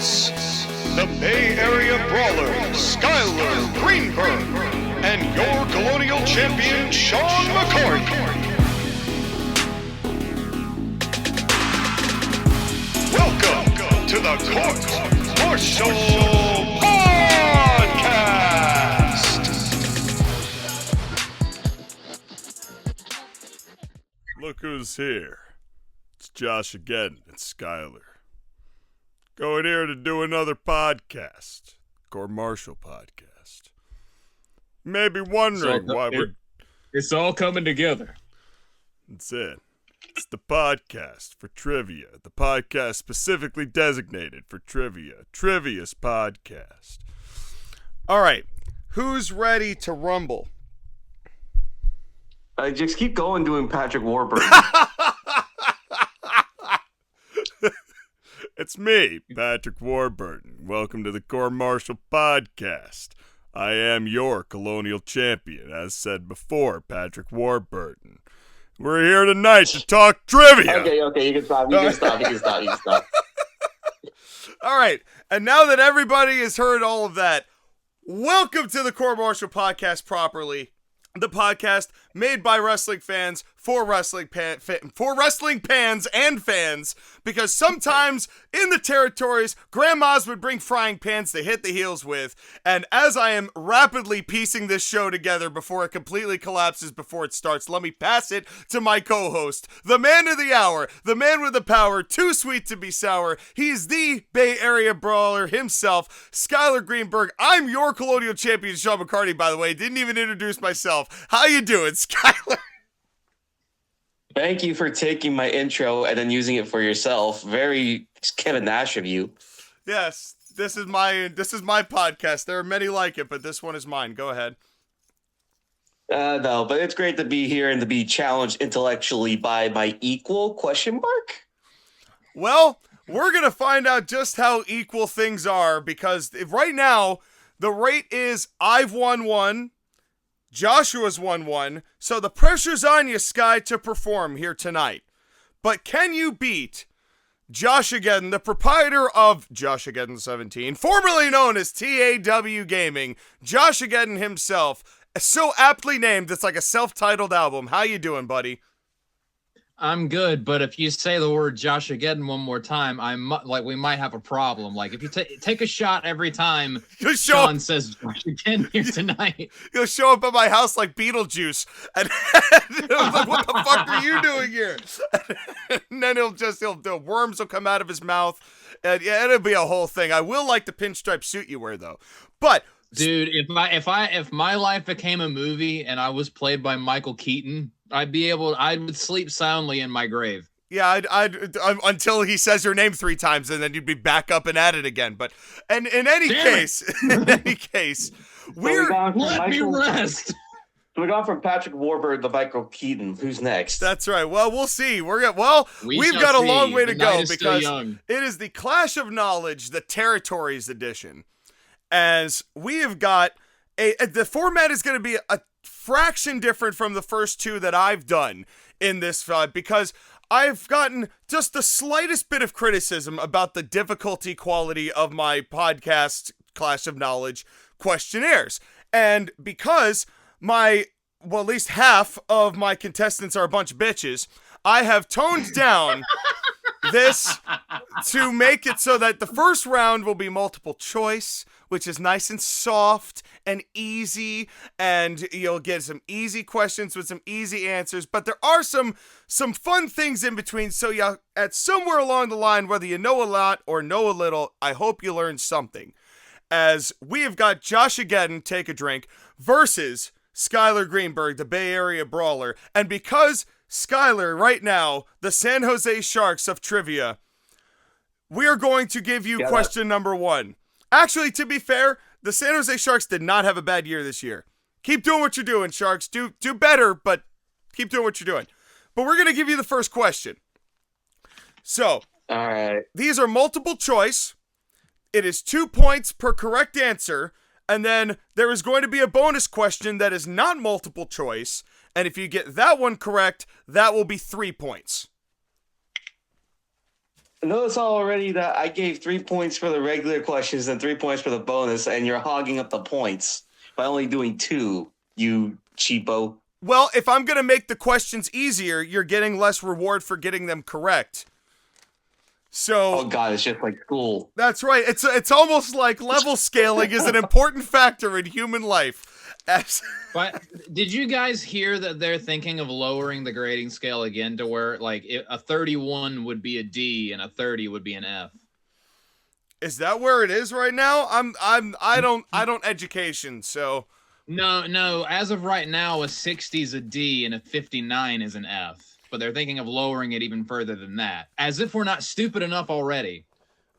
presents the Bay-Area Brawler, Skylar Greenberg, and your Colonial Champion, Sean McCoy. Welcome to the Court-Martail Podcast! Look who's here. It's Josh again and Skylar. Going here to do another podcast. Court-Martail Podcast. You may be wondering why It's all coming together. That's it. It's the podcast for trivia. The podcast specifically designated for trivia. Trivia's podcast. All right. Who's ready to rumble? I just keep going doing Patrick Warburton. It's me, Patrick Warburton. Welcome to the Court-Martail Podcast. I am your colonial champion, as said before, Patrick Warburton. We're here tonight to talk trivia. Okay, you can stop. You can stop. All right, and now that everybody has heard all of that, welcome to the Court-Martail Podcast properly. The podcast made by wrestling fans for wrestling fans and fans, because sometimes in the territories, grandmas would bring frying pans to hit the heels with, and as I am rapidly piecing this show together before it completely collapses before it starts, let me pass it to my co-host, the man of the hour, the man with the power, too sweet to be sour. He's the Bay Area Brawler himself, Skylar Greenberg. I'm your colonial champion, Sean McCarty, by the way. Didn't even introduce myself. How you doing, Skylar? Thank you for taking my intro and then using it for yourself. Very Kevin Nash of you. Yes, this is my podcast. There are many like it, but this one is mine. Go ahead. No, but it's great to be here and to be challenged intellectually by my equal ? Well, we're going to find out just how equal things are, because right now the rate is I've won one, Joshua's won one, so the pressure's on you, Sky, to perform here tonight. But can you beat Josh Again, the proprietor of Josh Again 17, formerly known as TAW Gaming, Josh Again himself, so aptly named, it's like a self-titled album. How you doing, buddy? I'm good, but if you say the word Josh again one more time, we might have a problem. Like, if you take a shot every time Sean says Josh again here tonight, he'll show up at my house like Beetlejuice, and I was like, "What the fuck are you doing here?" And then the worms will come out of his mouth, and yeah, it'll be a whole thing. I will like the pinstripe suit you wear, though. But dude, if my life became a movie and I was played by Michael Keaton, I would sleep soundly in my grave. Yeah, I'd until he says your name 3 times, and then you'd be back up and at it again. But and in any case, let me rest. So we got from Patrick Warburton to Michael Keaton. Who's next? That's right. Well, we'll see. We've got a long way to go, because it is the Clash of Knowledge, the Territories edition, as we have got the format is going to be a fraction different from the first 2 that I've done in this because I've gotten just the slightest bit of criticism about the difficulty quality of my podcast Clash of Knowledge questionnaires. And because at least half of my contestants are a bunch of bitches, I have toned down this to make it so that the first round will be multiple choice, which is nice and soft and easy, and you'll get some easy questions with some easy answers, but there are some fun things in between, so at somewhere along the line, whether you know a lot or know a little, I hope you learn something. As we have got Josh Again, take a drink, versus Skylar Greenberg, the Bay Area Brawler, and because Skylar, right now, the San Jose Sharks of trivia, we are going to give you question number 1. Actually, to be fair, the San Jose Sharks did not have a bad year this year. Keep doing what you're doing, Sharks. Do better, but keep doing what you're doing. But we're going to give you the first question. So, all right. These are multiple choice. It is 2 points per correct answer, and then there is going to be a bonus question that is not multiple choice, and if you get that one correct, that will be 3 points. Notice already that I gave 3 points for the regular questions and 3 points for the bonus, and you're hogging up the points by only doing 2, you cheapo. Well, if I'm going to make the questions easier, you're getting less reward for getting them correct. So, oh god, it's just like school. That's right. It's almost like level scaling is an important factor in human life. But did you guys hear that they're thinking of lowering the grading scale again to where like a 31 would be a D and a 30 would be an F? Is that where it is right now? I don't education, so No, as of right now a 60 is a D and a 59 is an F. But they're thinking of lowering it even further than that. As if we're not stupid enough already.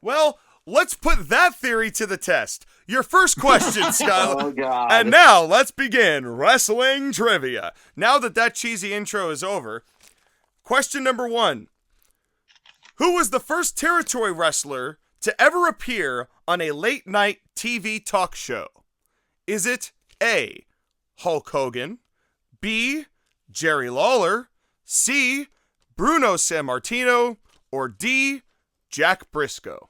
Well, let's put that theory to the test. Your first question, Skylar. Oh, God. And now, let's begin wrestling trivia. Now that cheesy intro is over, question number 1. Who was the first territory wrestler to ever appear on a late-night TV talk show? Is it A, Hulk Hogan, B, Jerry Lawler, C, Bruno Sammartino, or D, Jack Briscoe?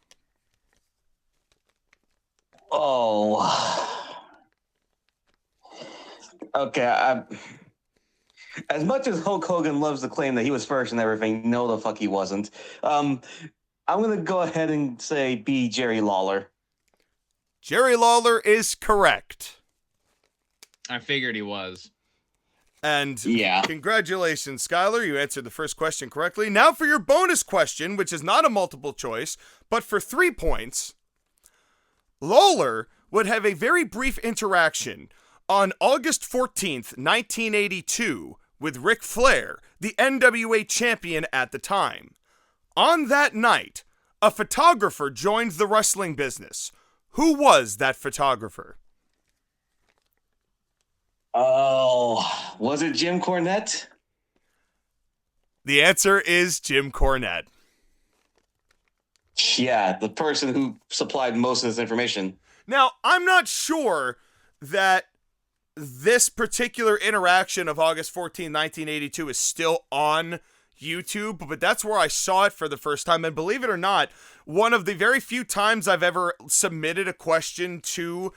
Oh. Okay, as much as Hulk Hogan loves to claim that he was first and everything, no the fuck he wasn't. I'm going to go ahead and say B, Jerry Lawler. Jerry Lawler is correct. I figured he was. And yeah. Congratulations, Skylar. You answered the first question correctly. Now for your bonus question, which is not a multiple choice, but for 3 points. Lawler would have a very brief interaction on August 14th, 1982, with Ric Flair, the NWA champion at the time. On that night, a photographer joined the wrestling business. Who was that photographer? Oh, was it Jim Cornette? The answer is Jim Cornette. Yeah, the person who supplied most of this information. Now, I'm not sure that this particular interaction of August 14, 1982 is still on YouTube, but that's where I saw it for the first time. And believe it or not, one of the very few times I've ever submitted a question to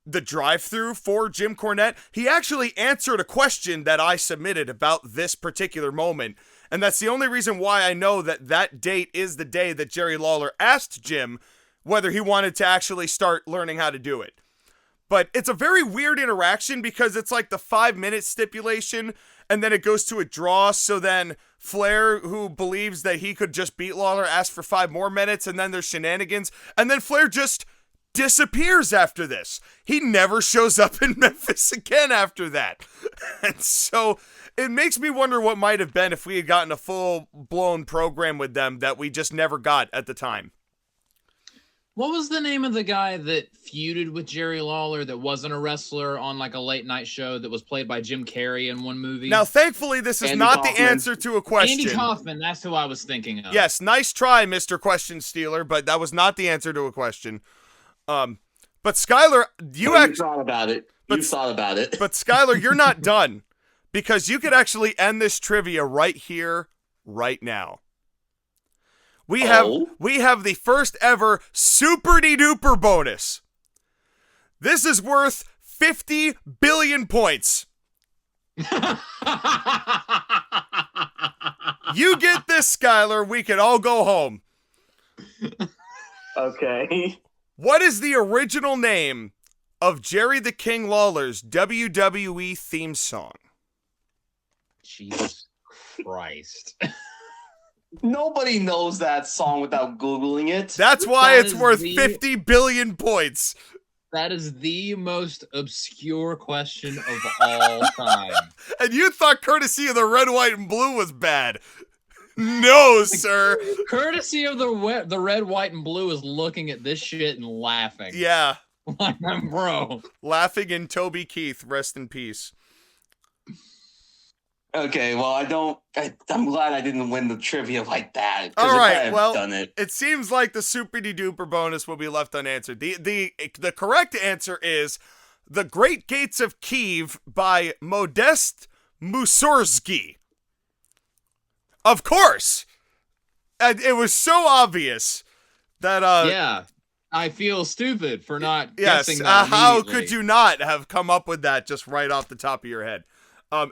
the drive-thru for Jim Cornette, he actually answered a question that I submitted about this particular moment. And that's the only reason why I know that date is the day that Jerry Lawler asked Jim whether he wanted to actually start learning how to do it. But it's a very weird interaction because it's like the 5-minute stipulation and then it goes to a draw. So then Flair, who believes that he could just beat Lawler, asks for 5 more minutes and then there's shenanigans. And then Flair just disappears after this. He never shows up in Memphis again after that. And so it makes me wonder what might have been if we had gotten a full-blown program with them that we just never got at the time. What was the name of the guy that feuded with Jerry Lawler that wasn't a wrestler on like a late night show that was played by Jim Carrey in one movie? Now, thankfully, this is Andy not Kaufman. the answer to a question. Andy Kaufman, that's who I was thinking of. Yes, nice try, Mr. Question Stealer, but that was not the answer to a question. But Skylar, you thought about it. You thought about it. But Skylar, you're not done because you could actually end this trivia right here, right now. We have the first ever super-de-duper bonus. This is worth 50 billion points. You get this, Skylar. We can all go home. Okay. What is the original name of Jerry the King Lawler's WWE theme song? Jesus Christ. Nobody knows that song without Googling it. That's why it's worth 50 billion points. That is the most obscure question of all time. And you thought Courtesy of the Red, White, and Blue was bad. No, sir. Courtesy of the Red, White, and Blue is looking at this shit and laughing. Yeah. Like, bro. Laughing in Toby Keith, rest in peace. Okay, well, I'm glad I didn't win the trivia like that. All right, well, done it. It seems like the super-de-duper bonus will be left unanswered. The correct answer is The Great Gates of Kiev by Modest Mussorgsky. Of course. it was so obvious that yeah, I feel stupid for not guessing that. How could you not have come up with that just right off the top of your head?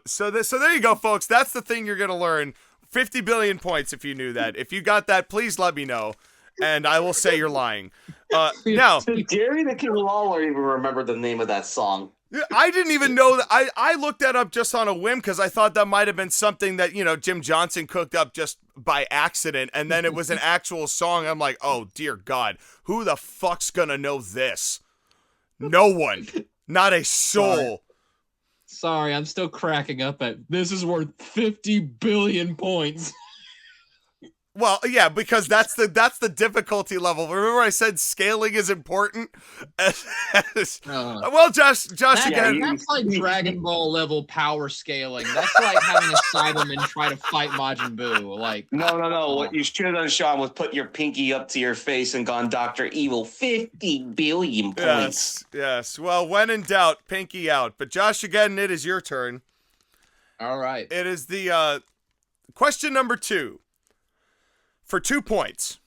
So there you go, folks. That's the thing you're gonna learn. 50 billion points if you knew that. If you got that, please let me know, and I will say you're lying. Now, did Jerry the King Lawler even remember the name of that song? I didn't even know that. I looked that up just on a whim because I thought that might have been something that, Jim Johnson cooked up just by accident, and then it was an actual song. I'm like, oh, dear God, who the fuck's gonna know this? No one. Not a soul. Sorry, I'm still cracking up at this is worth 50 billion points. Well, yeah, because that's the difficulty level. Remember I said scaling is important? Well, Josh again. That's like Dragon Ball level power scaling. That's like having a Cyberman try to fight Majin Buu. Like, no. What you should have done, Sean, was put your pinky up to your face and gone Dr. Evil. 50 billion points. Yes. Well, when in doubt, pinky out. But Josh, again, it is your turn. All right. It is the question number 2. For 2 points.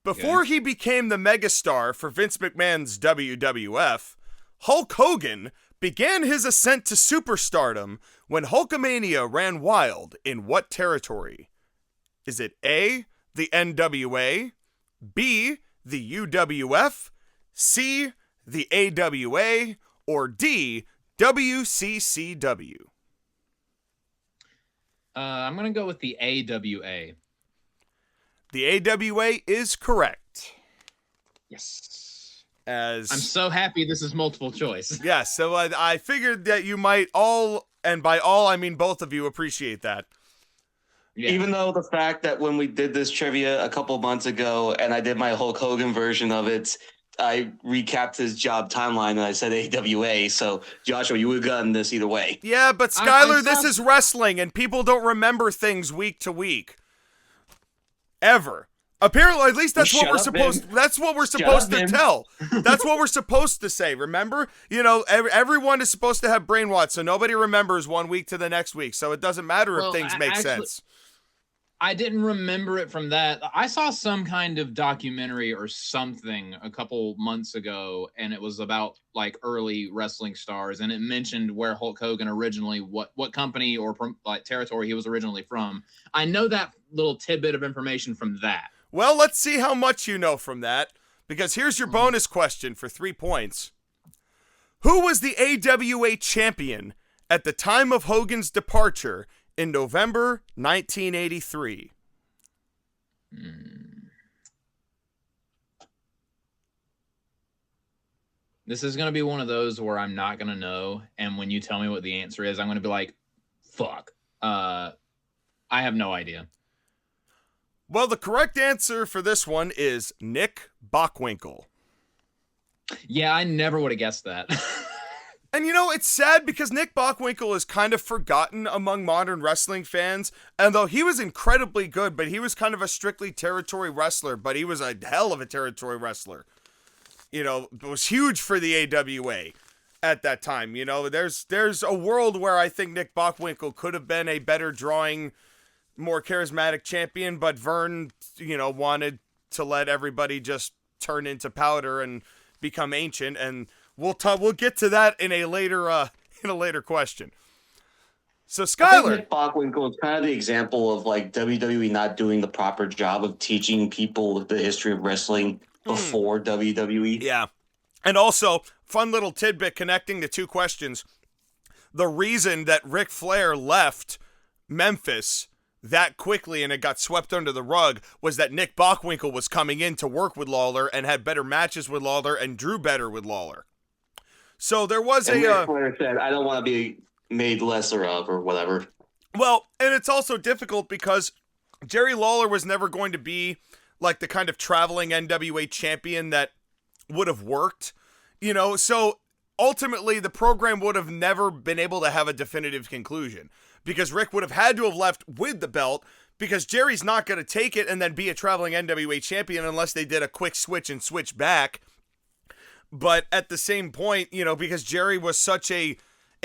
Before he became the megastar for Vince McMahon's WWF, Hulk Hogan began his ascent to superstardom when Hulkamania ran wild in what territory? Is it A, the NWA, B, the UWF, C, the AWA, or D, WCCW? I'm going to go with the AWA. The AWA is correct. Yes. I'm so happy this is multiple choice. Yeah, so I figured that you might all, and by all I mean both of you, appreciate that. Yeah. Even though the fact that when we did this trivia a couple months ago and I did my Hulk Hogan version of it, I recapped his job timeline and I said AWA. So, Joshua, you would have gotten this either way. Yeah, but Skylar, this is wrestling and people don't remember things week to week. Ever. Apparently, at least that's what we're supposed to tell. That's what we're supposed to say. Remember? Everyone is supposed to have brainwash, so nobody remembers one week to the next week. So it doesn't matter if things make sense. I didn't remember it from that. I saw some kind of documentary or something a couple months ago, and it was about like early wrestling stars, and it mentioned where Hulk Hogan originally, what company or like territory he was originally from. I know that little tidbit of information from that. Well, let's see how much you know from that, because here's your bonus question for 3 points. Who was the AWA champion at the time of Hogan's departure in November 1983? This is going to be one of those where I'm not going to know, and when you tell me what the answer is, I'm going to be like, fuck. I have no idea. Well, the correct answer for this one is Nick Bockwinkel. Yeah, I never would have guessed that. And it's sad because Nick Bockwinkel is kind of forgotten among modern wrestling fans. And though he was incredibly good, but he was kind of a strictly territory wrestler, but he was a hell of a territory wrestler. It was huge for the AWA at that time. There's a world where I think Nick Bockwinkel could have been a better drawing, more charismatic champion, but Vern, wanted to let everybody just turn into powder and become ancient, and we'll get to that in a later question. So Skylar, Nick Bockwinkel is kind of the example of like WWE not doing the proper job of teaching people the history of wrestling before WWE. Yeah, and also fun little tidbit connecting the 2 questions. The reason that Ric Flair left Memphis that quickly and it got swept under the rug was that Nick Bockwinkel was coming in to work with Lawler and had better matches with Lawler and drew better with Lawler. So there was Ric Flair said, I don't want to be made lesser of or whatever. Well, and it's also difficult because Jerry Lawler was never going to be like the kind of traveling NWA champion that would have worked, so ultimately the program would have never been able to have a definitive conclusion. Because Rick would have had to have left with the belt, because Jerry's not going to take it and then be a traveling NWA champion unless they did a quick switch and switch back. But at the same point, because Jerry was such a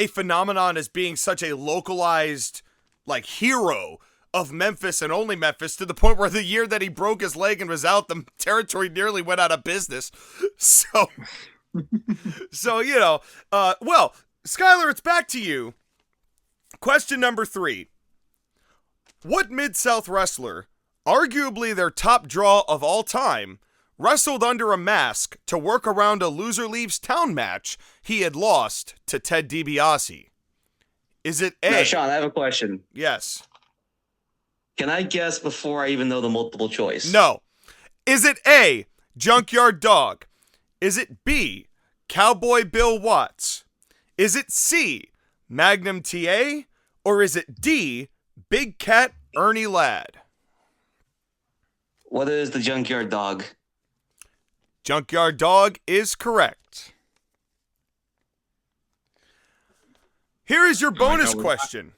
phenomenon as being such a localized, like, hero of Memphis and only Memphis, to the point where the year that he broke his leg and was out, the territory nearly went out of business. So, well, Skylar, it's back to you. Question number 3. What Mid-South wrestler, arguably their top draw of all time, wrestled under a mask to work around a loser leaves town match he had lost to Ted DiBiase? Is it A? Now, Sean, I have a question. Yes. Can I guess before I even know the multiple choice? No. Is it A, Junkyard Dog? Is it B, Cowboy Bill Watts? Is it C, Magnum TA? Or is it D, Big Cat Ernie Ladd? What is the Junkyard Dog? Junkyard Dog is correct. Here is your bonus question.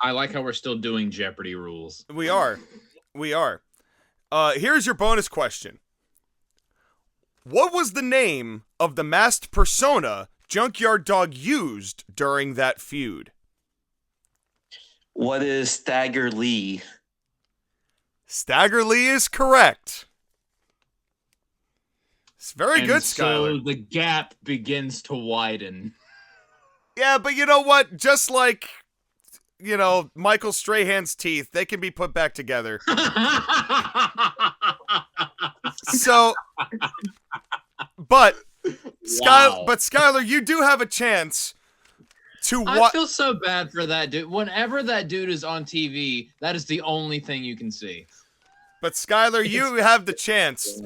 I like how we're still doing Jeopardy rules. We are. Here's your bonus question. What was the name of the masked persona Junkyard Dog used during that feud? What is Stagger Lee? Stagger Lee is correct. It's very good, Skylar. So the gap begins to widen. Yeah, but you know what? Just like, Michael Strahan's teeth, they can be put back together. So, but Skylar, you do have a chance to watch. I feel so bad for that dude. Whenever that dude is on TV, that is the only thing you can see. But Skylar, you have the chance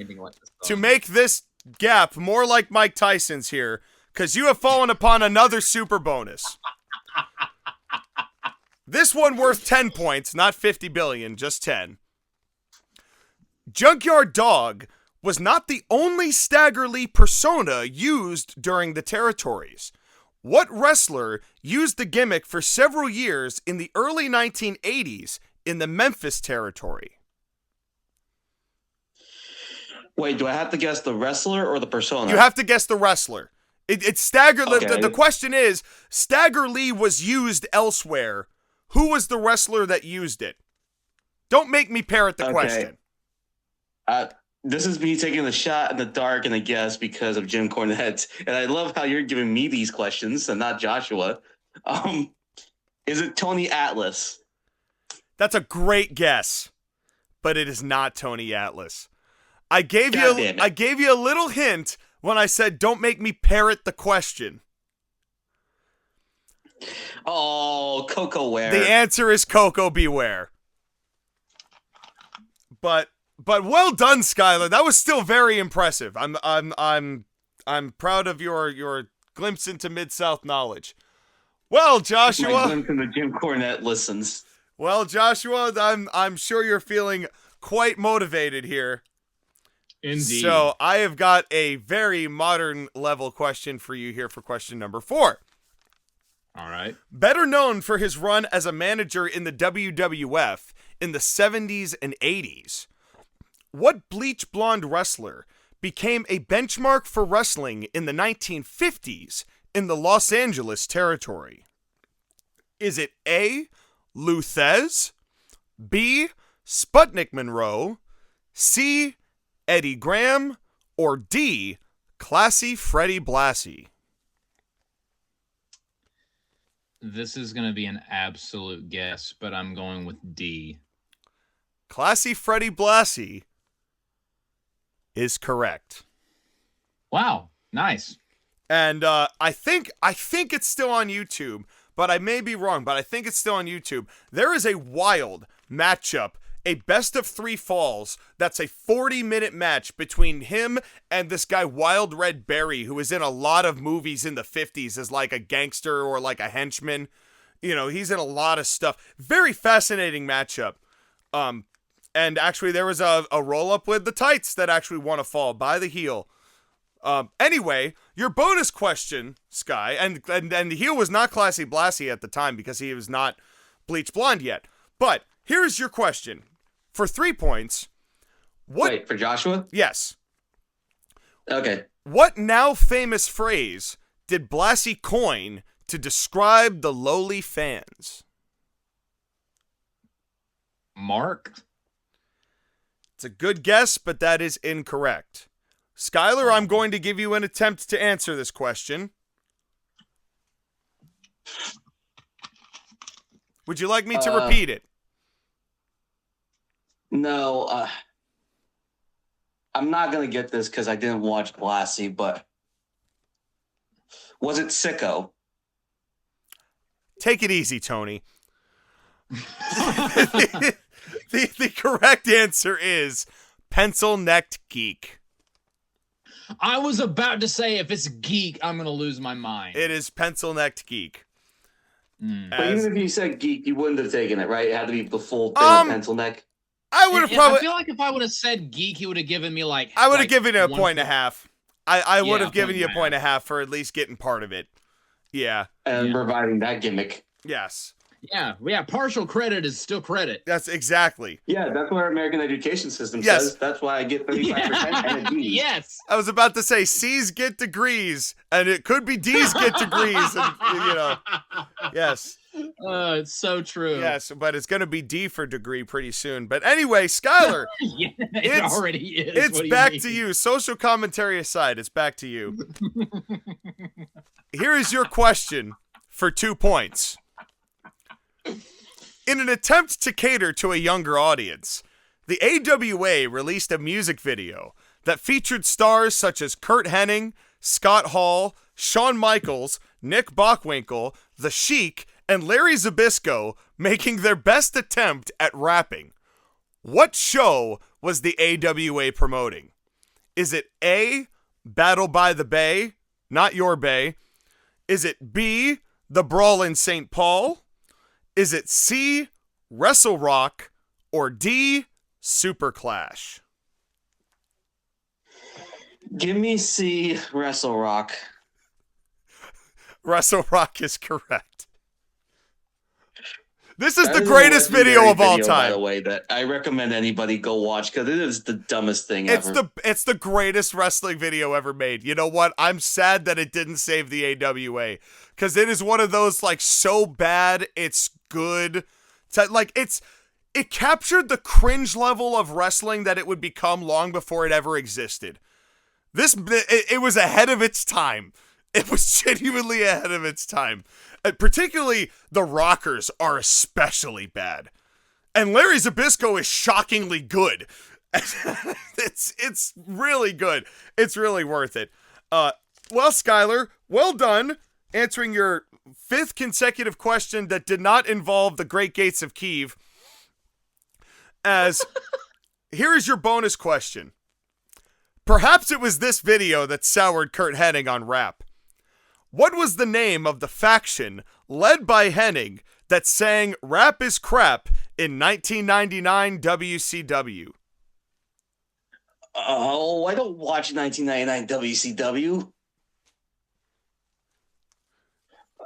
to make this gap more like Mike Tyson's here, because you have fallen upon another super bonus. This one worth 10 points, not 50 billion, just 10. Junkyard Dog was not the only Stagger Lee persona used during the territories. What wrestler used the gimmick for several years in the early 1980s in the Memphis territory? Wait, do I have to guess the wrestler or the persona? You have to guess the wrestler. It's Stagger Lee. Okay. The question is, Stagger Lee was used elsewhere. Who was the wrestler that used it? Don't make me parrot the question. This is me taking a shot in the dark and a guess because of Jim Cornette. And I love how you're giving me these questions and not Joshua. Is it Tony Atlas? That's a great guess, but it is not Tony Atlas. I gave you a little hint when I said don't make me parrot the question. Oh, Coco Ware. The answer is Coco Beware. But well done, Skylar. That was still very impressive. I'm proud of your glimpse into Mid-South knowledge. Well, Joshua. My glimpse into Jim Cornette listens. Well, Joshua, I'm sure you're feeling quite motivated here. Indeed. So I have got a very modern level question for you here for question number 4. All right. Better known for his run as a manager in the WWF in the 70s and 80s, what bleach blonde wrestler became a benchmark for wrestling in the 1950s in the Los Angeles territory? Is it A, Lou Thez, B, Sputnik Monroe, C, Eddie Graham, or D, Classy Freddie Blassie? This is going to be an absolute guess, but I'm going with D. Classy Freddie Blassie is correct. Wow, nice. And I think it's still on YouTube, but I may be wrong, but I think it's still on YouTube. There is a wild matchup, a best of 3 falls, that's a 40-minute match between him and this guy Wild Red Berry, who was in a lot of movies in the 50s as like a gangster or like a henchman. He's in a lot of stuff. Very fascinating matchup. And actually there was a roll-up with the tights that actually won a fall by the heel. Anyway, your bonus question, Sky, and the heel was not Classy Blassie at the time because he was not bleach blonde yet. But here's your question. For 3 points, Wait, for Joshua? Yes. Okay. What now famous phrase did Blassie coin to describe the lowly fans? Mark? It's a good guess, but that is incorrect. Skylar, I'm going to give you an attempt to answer this question. Would you like me to repeat it? No, I'm not going to get this because I didn't watch Blassie, but was it Sicko? Take it easy, Tony. The correct answer is Pencil-Necked Geek. I was about to say, if it's geek, I'm going to lose my mind. It is Pencil-Necked Geek. But even if you said geek, you wouldn't have taken it, right? It had to be the full thing of pencil neck. I would have probably. I feel like if I would have said geek, he would have given me like. I would have given it a point and a half. I would have given you a point and a half for at least getting part of it. Yeah. And providing that gimmick. Yes. Yeah. Partial credit is still credit. That's exactly. Yeah, that's what our American education system says. That's why I get 35% and a D. Yes. I was about to say C's get degrees, and it could be D's get degrees, and Yes. It's so true. Yes, but it's going to be D for degree pretty soon. But anyway, Skylar. Yeah, it already is. It's back to you. Social commentary aside, it's back to you. Here is your question for 2 points. In an attempt to cater to a younger audience, the AWA released a music video that featured stars such as Kurt Hennig, Scott Hall, Shawn Michaels, Nick Bockwinkel, The Sheik, and Larry Zbyszko making their best attempt at rapping. What show was the AWA promoting? Is it A, Battle by the Bay, not your Bay? Is it B, The Brawl in St. Paul? Is it C, Wrestle Rock, or D, Super Clash? Give me C, Wrestle Rock. Wrestle Rock is correct. This is the greatest video of all time. By the way, that I recommend anybody go watch because it is the dumbest thing ever. It's the greatest wrestling video ever made. You know what? I'm sad that it didn't save the AWA because it is one of those like so bad it's good. It captured the cringe level of wrestling that it would become long before it ever existed. It was ahead of its time. It was genuinely ahead of its time. Particularly, the Rockers are especially bad. And Larry Zbyszko is shockingly good. It's really good. It's really worth it. Well, Skylar, well done answering your 5th consecutive question that did not involve the Great Gates of Kiev. As here is your bonus question. Perhaps it was this video that soured Kurt Hennig on rap. What was the name of the faction led by Hennig that sang Rap is Crap in 1999 WCW? Oh, I don't watch 1999 WCW.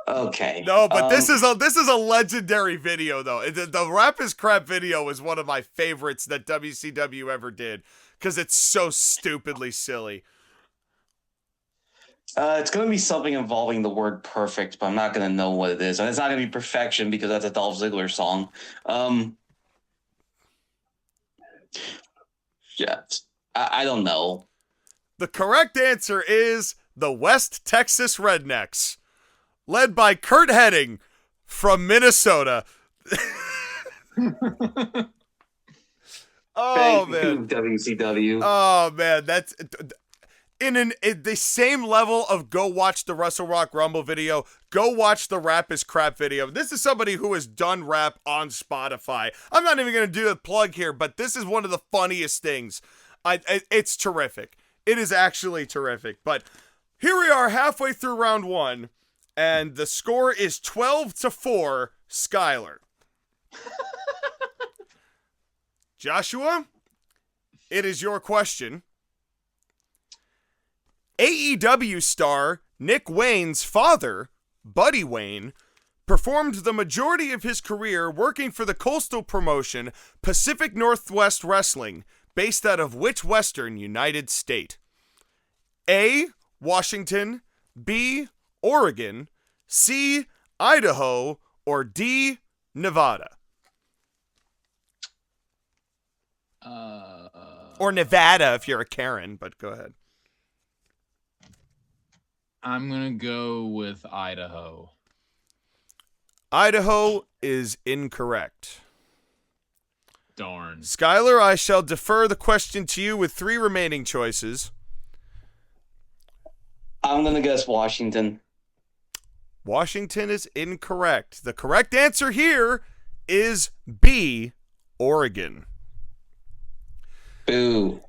Okay. No, but this is a legendary video though. The Rap is Crap video is one of my favorites that WCW ever did because it's so stupidly silly. It's going to be something involving the word perfect, but I'm not going to know what it is. And it's not going to be perfection because that's a Dolph Ziggler song. Yeah, I don't know. The correct answer is the West Texas Rednecks, led by Kurt Hennig from Minnesota. Oh, man. WCW. Oh, man. That's... In the same level of go watch the Wrestle Rock Rumble video, go watch the Rap is Crap video. This is somebody who has done rap on Spotify. I'm not even going to do a plug here, but this is one of the funniest things. It's terrific. It is actually terrific. But here we are halfway through round 1, and the score is 12-4, Skylar. Joshua, it is your question. AEW star Nick Wayne's father, Buddy Wayne, performed the majority of his career working for the coastal promotion Pacific Northwest Wrestling, based out of which western United State? A, Washington, B, Oregon, C, Idaho, or D, Nevada? Or Nevada if you're a Karen, but go ahead. I'm going to go with Idaho. Idaho is incorrect. Darn. Skylar, I shall defer the question to you with 3 remaining choices. I'm going to guess Washington. Washington is incorrect. The correct answer here is B, Oregon. Boo.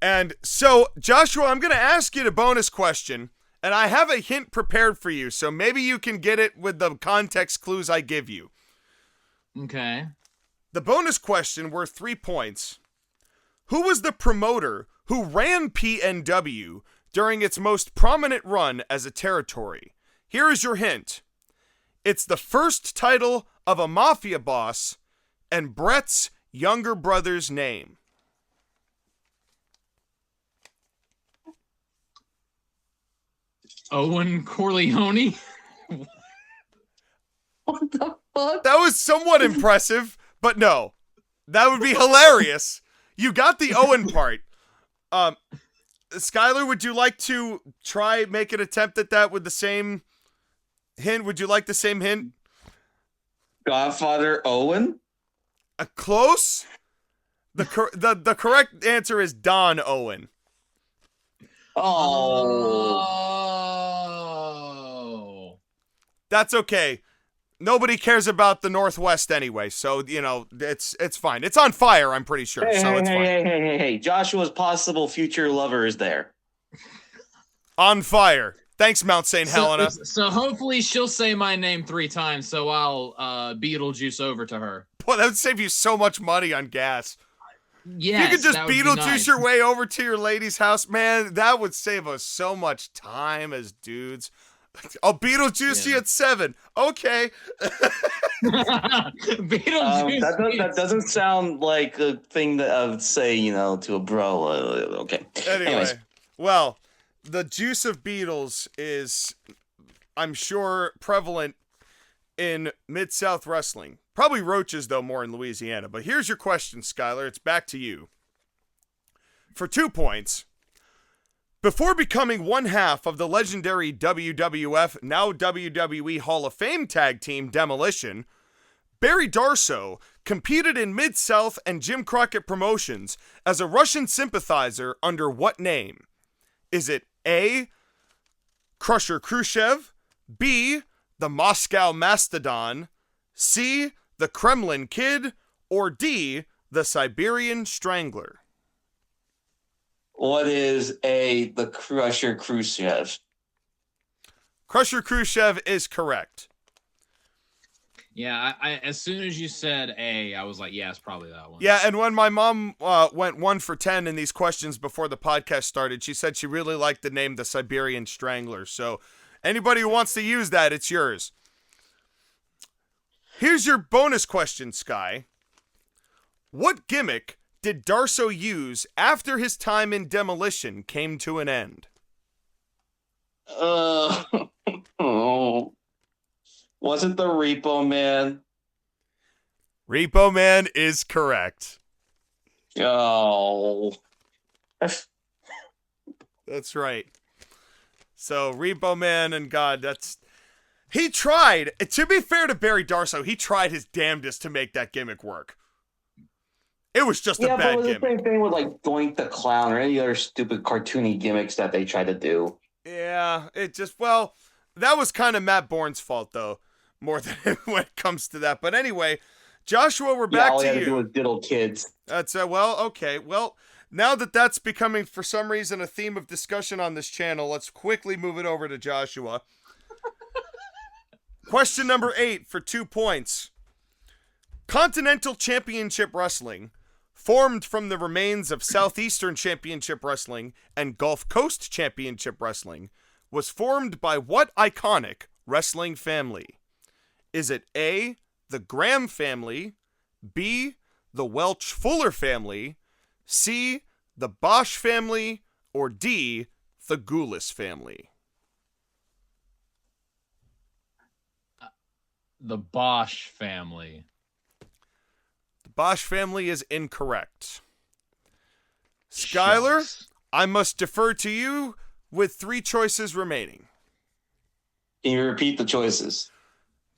And so, Joshua, I'm going to ask you the bonus question, and I have a hint prepared for you, so maybe you can get it with the context clues I give you. Okay. The bonus question worth 3 points. Who was the promoter who ran PNW during its most prominent run as a territory? Here is your hint. It's the first title of a mafia boss and Brett's younger brother's name. Owen Corleone? What the fuck? That was somewhat impressive, but no. That would be hilarious. You got the Owen part. Skylar, would you like to make an attempt at that with the same hint? Would you like the same hint? Godfather Owen? Close. The correct answer is Don Owen. Oh. That's okay. Nobody cares about the Northwest anyway, so, it's fine. It's on fire, I'm pretty sure, it's fine. Hey. Joshua's possible future lover is there. On fire. Thanks, Mount St. Helena. So hopefully she'll say my name 3 times, so I'll Beetlejuice over to her. Boy, that would save you so much money on gas. Yes, you could just Beetlejuice nice. your way over to your lady's house, man. That would save us so much time as dudes. I'll Beetlejuice you at 7. Okay. Beetlejuice. That doesn't sound like a thing that I would say, to a bro. Okay. Anyway, well, the juice of Beatles is, I'm sure, prevalent in Mid-South wrestling. Probably roaches, though, more in Louisiana. But here's your question, Skylar. It's back to you. For 2 points, before becoming one half of the legendary WWF, now WWE Hall of Fame tag team Demolition, Barry Darsow competed in Mid-South and Jim Crockett Promotions as a Russian sympathizer under what name? Is it A, Crusher Khrushchev, B, the Moscow Mastodon, C, the Kremlin Kid, or D, the Siberian Strangler? What is the Crusher Khrushchev? Crusher Khrushchev is correct. Yeah, I as soon as you said A, I was like, yeah, it's probably that one. Yeah, and when my mom went 1 for 10 in these questions before the podcast started, she said she really liked the name the Siberian Strangler. So anybody who wants to use that, it's yours. Here's your bonus question, Sky. What gimmick did Darsow use after his time in Demolition came to an end? Wasn't the Repo Man? Repo Man is correct. Oh. That's right. So, Repo Man and God, he tried. To be fair to Barry Darsow, he tried his damnedest to make that gimmick work. It was just a bad gimmick. Yeah, but it was gimmick. the same thing with like Doink the Clown or any other stupid cartoony gimmicks that they tried to do. Yeah, that was kind of Matt Bourne's fault though, more than when it comes to that. But anyway, Joshua, we're back all to you had you. to do was diddle kids. That's okay. Well, now that's becoming for some reason a theme of discussion on this channel, let's quickly move it over to Joshua. Question number 8 for 2 points. Continental Championship Wrestling, formed from the remains of Southeastern Championship Wrestling and Gulf Coast Championship Wrestling, was formed by what iconic wrestling family? Is it A, the Graham family, B, the Welch Fuller family, C, the Bosch family, or D, the Goulis family? The Bosch family. The Bosch family is incorrect. Skylar, I must defer to you with 3 choices remaining. Can you repeat the choices?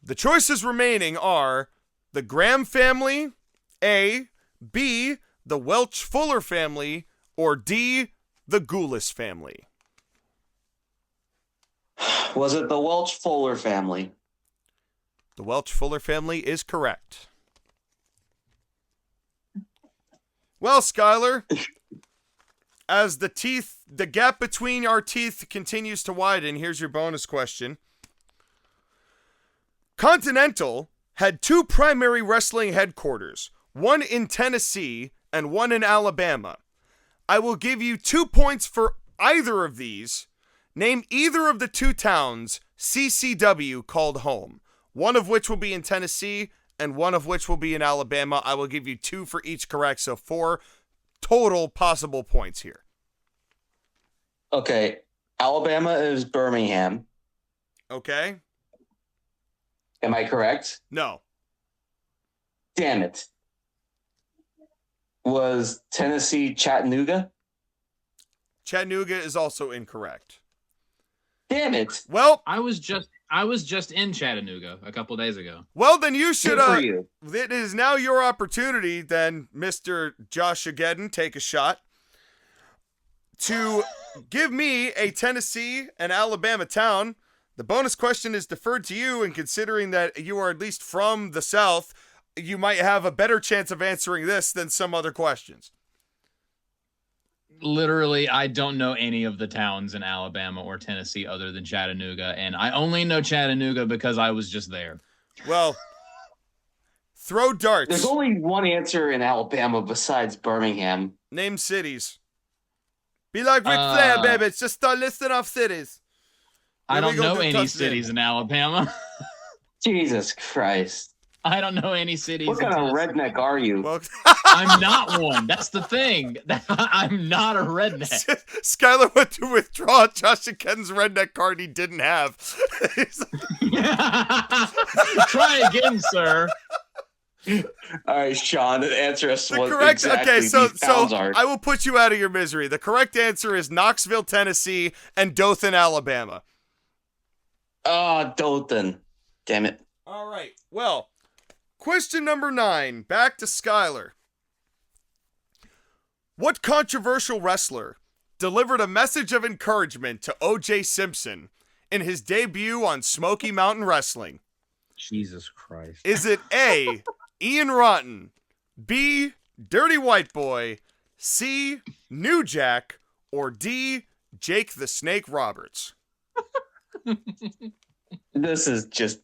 The choices remaining are the Graham family, A, B, the Welch-Fuller family, or D, the Goulis family. Was it the Welch-Fuller family? The Welch-Fuller family is correct. Well, Skylar, as the gap between our teeth continues to widen, here's your bonus question. Continental had 2 primary wrestling headquarters, one in Tennessee and one in Alabama. I will give you 2 points for either of these. Name either of the 2 towns CCW called home, one of which will be in Tennessee and one of which will be in Alabama. I will give you 2 for each correct, so 4 total possible points here. Okay, Alabama is Birmingham. Okay. Am I correct? No. Damn it. Was Tennessee Chattanooga? Chattanooga is also incorrect. Damn it. Well, I was just in Chattanooga a couple days ago. Well, then you should. Good for you. It is now your opportunity, then, Mr. Josh Ageddon, take a shot to give me a Tennessee and Alabama town. The bonus question is deferred to you, and considering that you are at least from the South, you might have a better chance of answering this than some other questions. Literally, I don't know any of the towns in Alabama or Tennessee other than Chattanooga, and I only know Chattanooga because I was just there. Well, throw darts. There's only one answer in Alabama besides Birmingham. Name cities. Be like Ric Flair, baby. Just start listing off cities. I don't know any cities in Alabama. Jesus Christ. I don't know any cities. What kind of redneck are you? Well, I'm not one. That's the thing. I'm not a redneck. Skylar went to withdraw Josh Ageddon's redneck card he didn't have. Try again, sir. All right, Sean, answer us what correct, exactly okay, so these towns are. I will put you out of your misery. The correct answer is Knoxville, Tennessee, and Dothan, Alabama. Oh, Dothan. Damn it. All right, well, question number 9. Back to Skylar. What controversial wrestler delivered a message of encouragement to O.J. Simpson in his debut on Smoky Mountain Wrestling? Jesus Christ. Is it A, Ian Rotten, B, Dirty White Boy, C, New Jack, or D, Jake the Snake Roberts? This is just...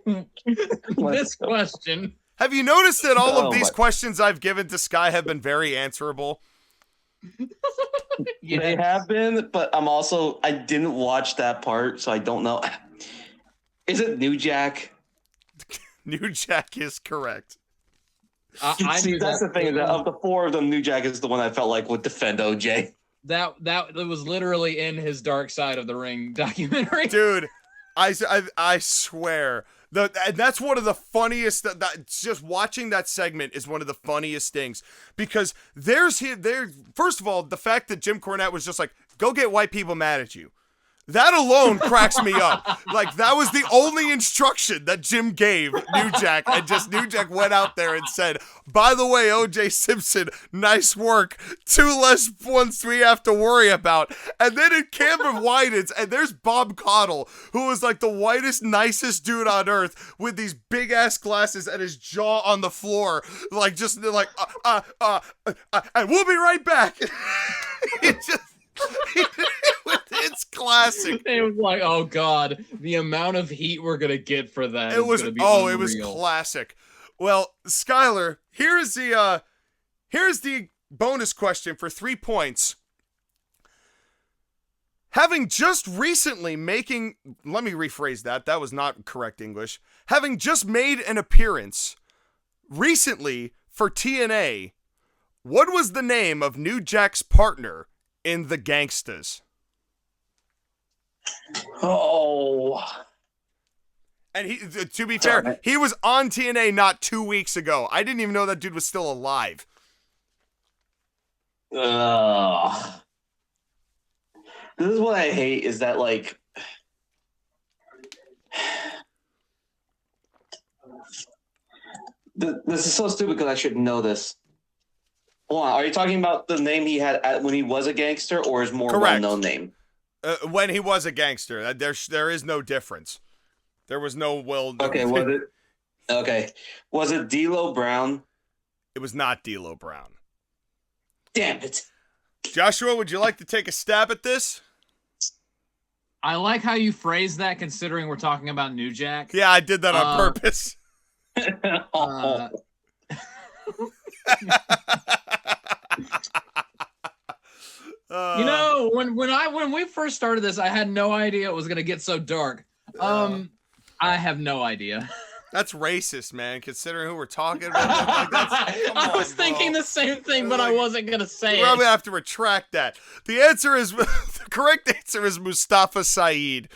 This question. Have you noticed that all of these questions I've given to Sky have been very answerable? Yeah. They have been, but I didn't watch that part, so I don't know. Is it New Jack? New Jack is correct. See, that's the thing. Of the 4 of them, New Jack is the one I felt like would defend OJ. That was literally in his Dark Side of the Ring documentary. Dude, I swear. And that's one of the funniest. Just watching that segment is one of the funniest things, because first of all, the fact that Jim Cornette was just like, go get white people mad at you. That alone cracks me up. Like, that was the only instruction that Jim gave New Jack, and just New Jack went out there and said, by the way, O.J. Simpson, nice work. 2 less ones we have to worry about. And then it camera widens, and there's Bob Caudle, who was like the whitest, nicest dude on earth, with these big-ass glasses and his jaw on the floor. Like, just like, and we'll be right back. It's classic. It was like, oh god, the amount of heat we're gonna get for that. It was unreal. It was classic. Well, Skylar, here's the bonus question for 3 points. Having just recently let me rephrase that. That was not correct English. Having just made an appearance recently for TNA, what was the name of New Jack's partner in the Gangstas? Oh. And to be fair, he was on TNA not 2 weeks ago. I didn't even know that dude was still alive. This is what I hate, is that, like... This is so stupid because I should know this. Hold on, are you talking about the name he had when he was a gangster, or his more well-known name? When he was a gangster. There is no difference. There was no Okay, was it? Okay. Was it D'Lo Brown? It was not D'Lo Brown. Damn it. Joshua, would you like to take a stab at this? I like how you phrased that, considering we're talking about New Jack. Yeah, I did that on purpose. You know, when we first started this, I had no idea it was gonna get so dark. I have no idea. That's racist, man. Considering who we're talking about, I was thinking the same thing, but I wasn't gonna say it. Probably have to retract that. The answer is the correct answer is Mustafa Saeed.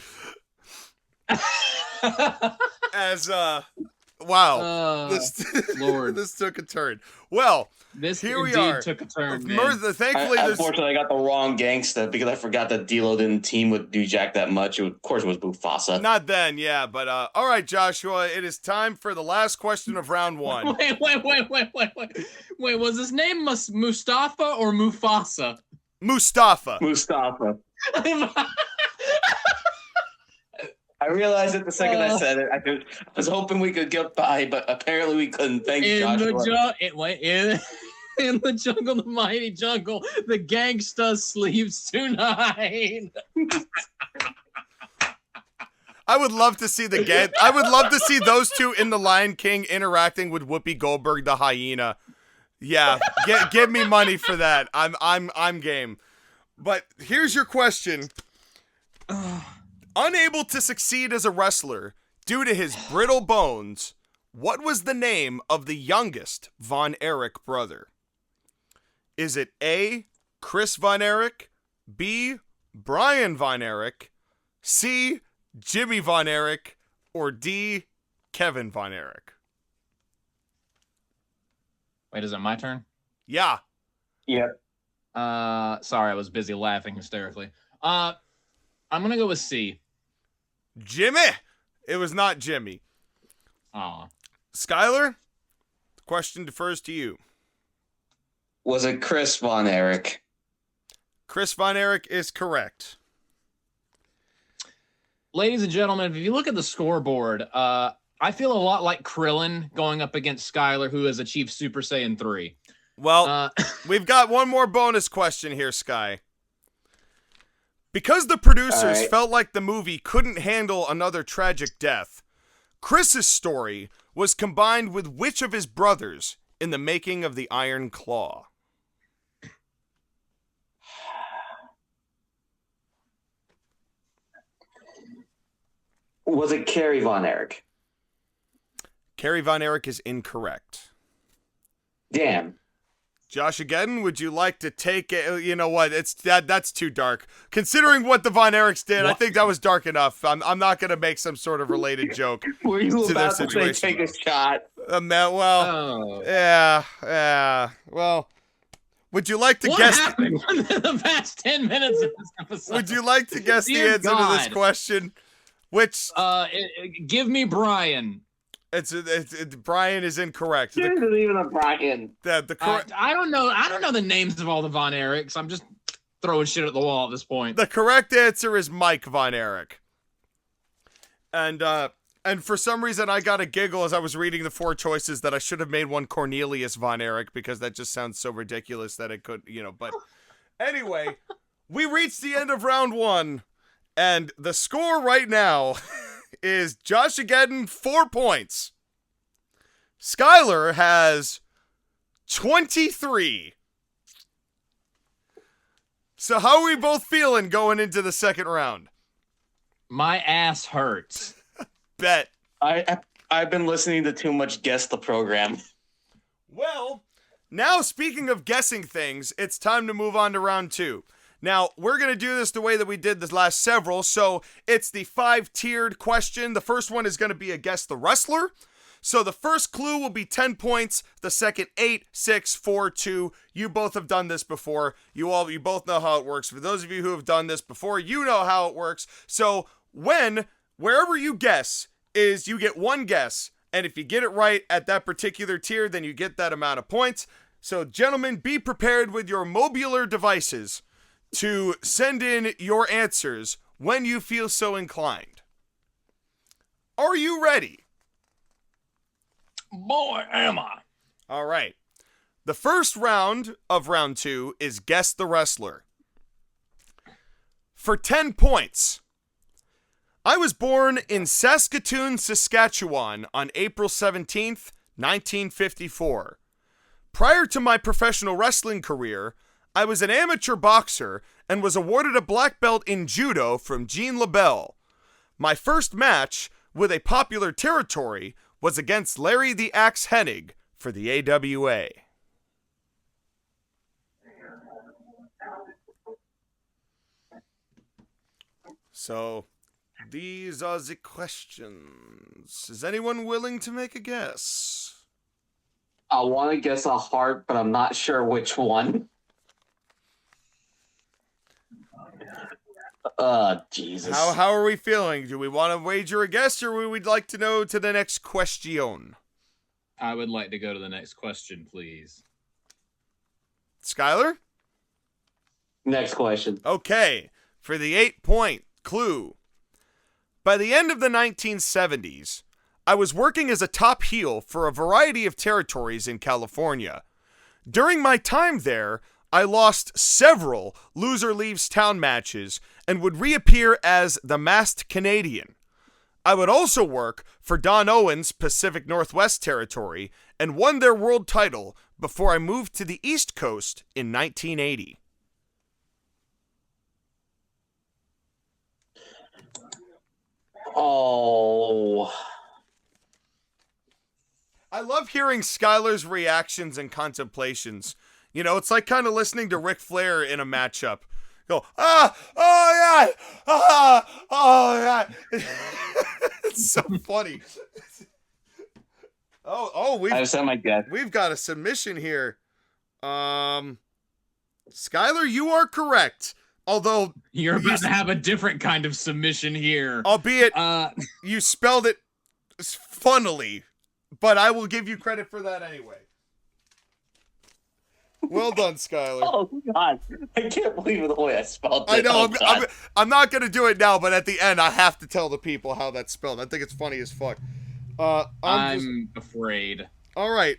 As wow, Lord, this took a turn. Well, here we are. Took a turn. Thankfully, unfortunately, I got the wrong gangsta because I forgot that D'Lo didn't team with New Jack that much. Of course, it was Mufasa. Not then, yeah. But all right, Joshua, it is time for the last question of round one. Wait. Was his name Mustafa or Mufasa? Mustafa. I realized it the second I said it. I was hoping we could get by, but apparently we couldn't. Thanks, Joshua. In the jungle, the mighty jungle, the gangsta sleeps tonight. I would love to see I would love to see those two in The Lion King interacting with Whoopi Goldberg, the hyena. Yeah, give me money for that. I'm game. But here's your question. Unable to succeed as a wrestler due to his brittle bones, what was the name of the youngest Von Erich brother? Is it A, Chris Von Erich, B, Brian Von Erich, C, Jimmy Von Erich, or D, Kevin Von Erich? Wait, is it my turn? Yeah. Yep. Sorry, I was busy laughing hysterically. I'm gonna go with C. Jimmy! It was not Jimmy. Aw. Skylar, the question defers to you. Was it Chris Von Erich? Chris Von Erich is correct. Ladies and gentlemen, if you look at the scoreboard, I feel a lot like Krillin going up against Skylar, who has achieved Super Saiyan 3. Well, we've got one more bonus question here, Sky. Because the producers felt like the movie couldn't handle another tragic death, Chris's story was combined with which of his brothers in the making of the Iron Claw? Was it Kerry Von Erich? Kerry Von Erich is incorrect. Damn. Josh, again, would you like to take it? You know what? That's too dark. Considering what the Von Erichs did, I think that was dark enough. I'm not going to make some sort of related joke. Were you about to say take a shot? Yeah. Well, would you like to guess? What happened in the past 10 minutes of this episode? Would you like to guess the answer to this question? Which? Give me Brian. It's Brian is incorrect. There isn't even a Brian. I don't know the names of all the Von Erichs. I'm just throwing shit at the wall at this point. The correct answer is Mike Von Erich. And for some reason I got a giggle as I was reading the four choices that I should have made one Cornelius Von Erich because that just sounds so ridiculous that it could, but anyway, we reached the end of round one and the score right now is Josh Ageddon 4 points. Skylar has 23. So how are we both feeling going into the second round? My ass hurts. Bet. I've been listening to too much Guess the Program. Well, now speaking of guessing things, it's time to move on to round two. Now, we're going to do this the way that we did the last several, so it's the 5-tiered question. The first one is going to be a Guess the Wrestler. So the first clue will be 10 points, the second 8, 6, 4, 2. You both have done this before. You both know how it works. For those of you who have done this before, you know how it works. So wherever you guess is you get one guess, and if you get it right at that particular tier, then you get that amount of points. So gentlemen, be prepared with your mobular devices to send in your answers when you feel so inclined. Are you ready? Boy, am I. All right. The first round of round 2 is Guess the Wrestler. For 10 points, I was born in Saskatoon, Saskatchewan on April 17th, 1954. Prior to my professional wrestling career, I was an amateur boxer and was awarded a black belt in judo from Jean LaBelle. My first match with a popular territory was against Larry the Axe Hennig for the AWA. So, these are the questions. Is anyone willing to make a guess? I want to guess a heart, but I'm not sure which one. Jesus. How are we feeling? Do we want to wager a guess, or would we like to know to the next question? I would like to go to the next question, please. Skylar? Next question. Okay, for the 8-point clue. By the end of the 1970s, I was working as a top heel for a variety of territories in California. During my time there, I lost several Loser Leaves Town matches and would reappear as the Masked Canadian. I would also work for Don Owens' Pacific Northwest territory and won their world title before I moved to the East Coast in 1980. Oh. I love hearing Skylar's reactions and contemplations. You know, it's like kind of listening to Ric Flair in a matchup. Go, oh yeah. It's so funny. We've got a submission here. Skylar, you are correct. Although you're about to have a different kind of submission here. Albeit you spelled it funnily, but I will give you credit for that anyway. Well done, Skylar. Oh, God. I can't believe the way I spelled it. I know. I'm not going to do it now, but at the end, I have to tell the people how that's spelled. I think it's funny as fuck. I'm afraid. All right.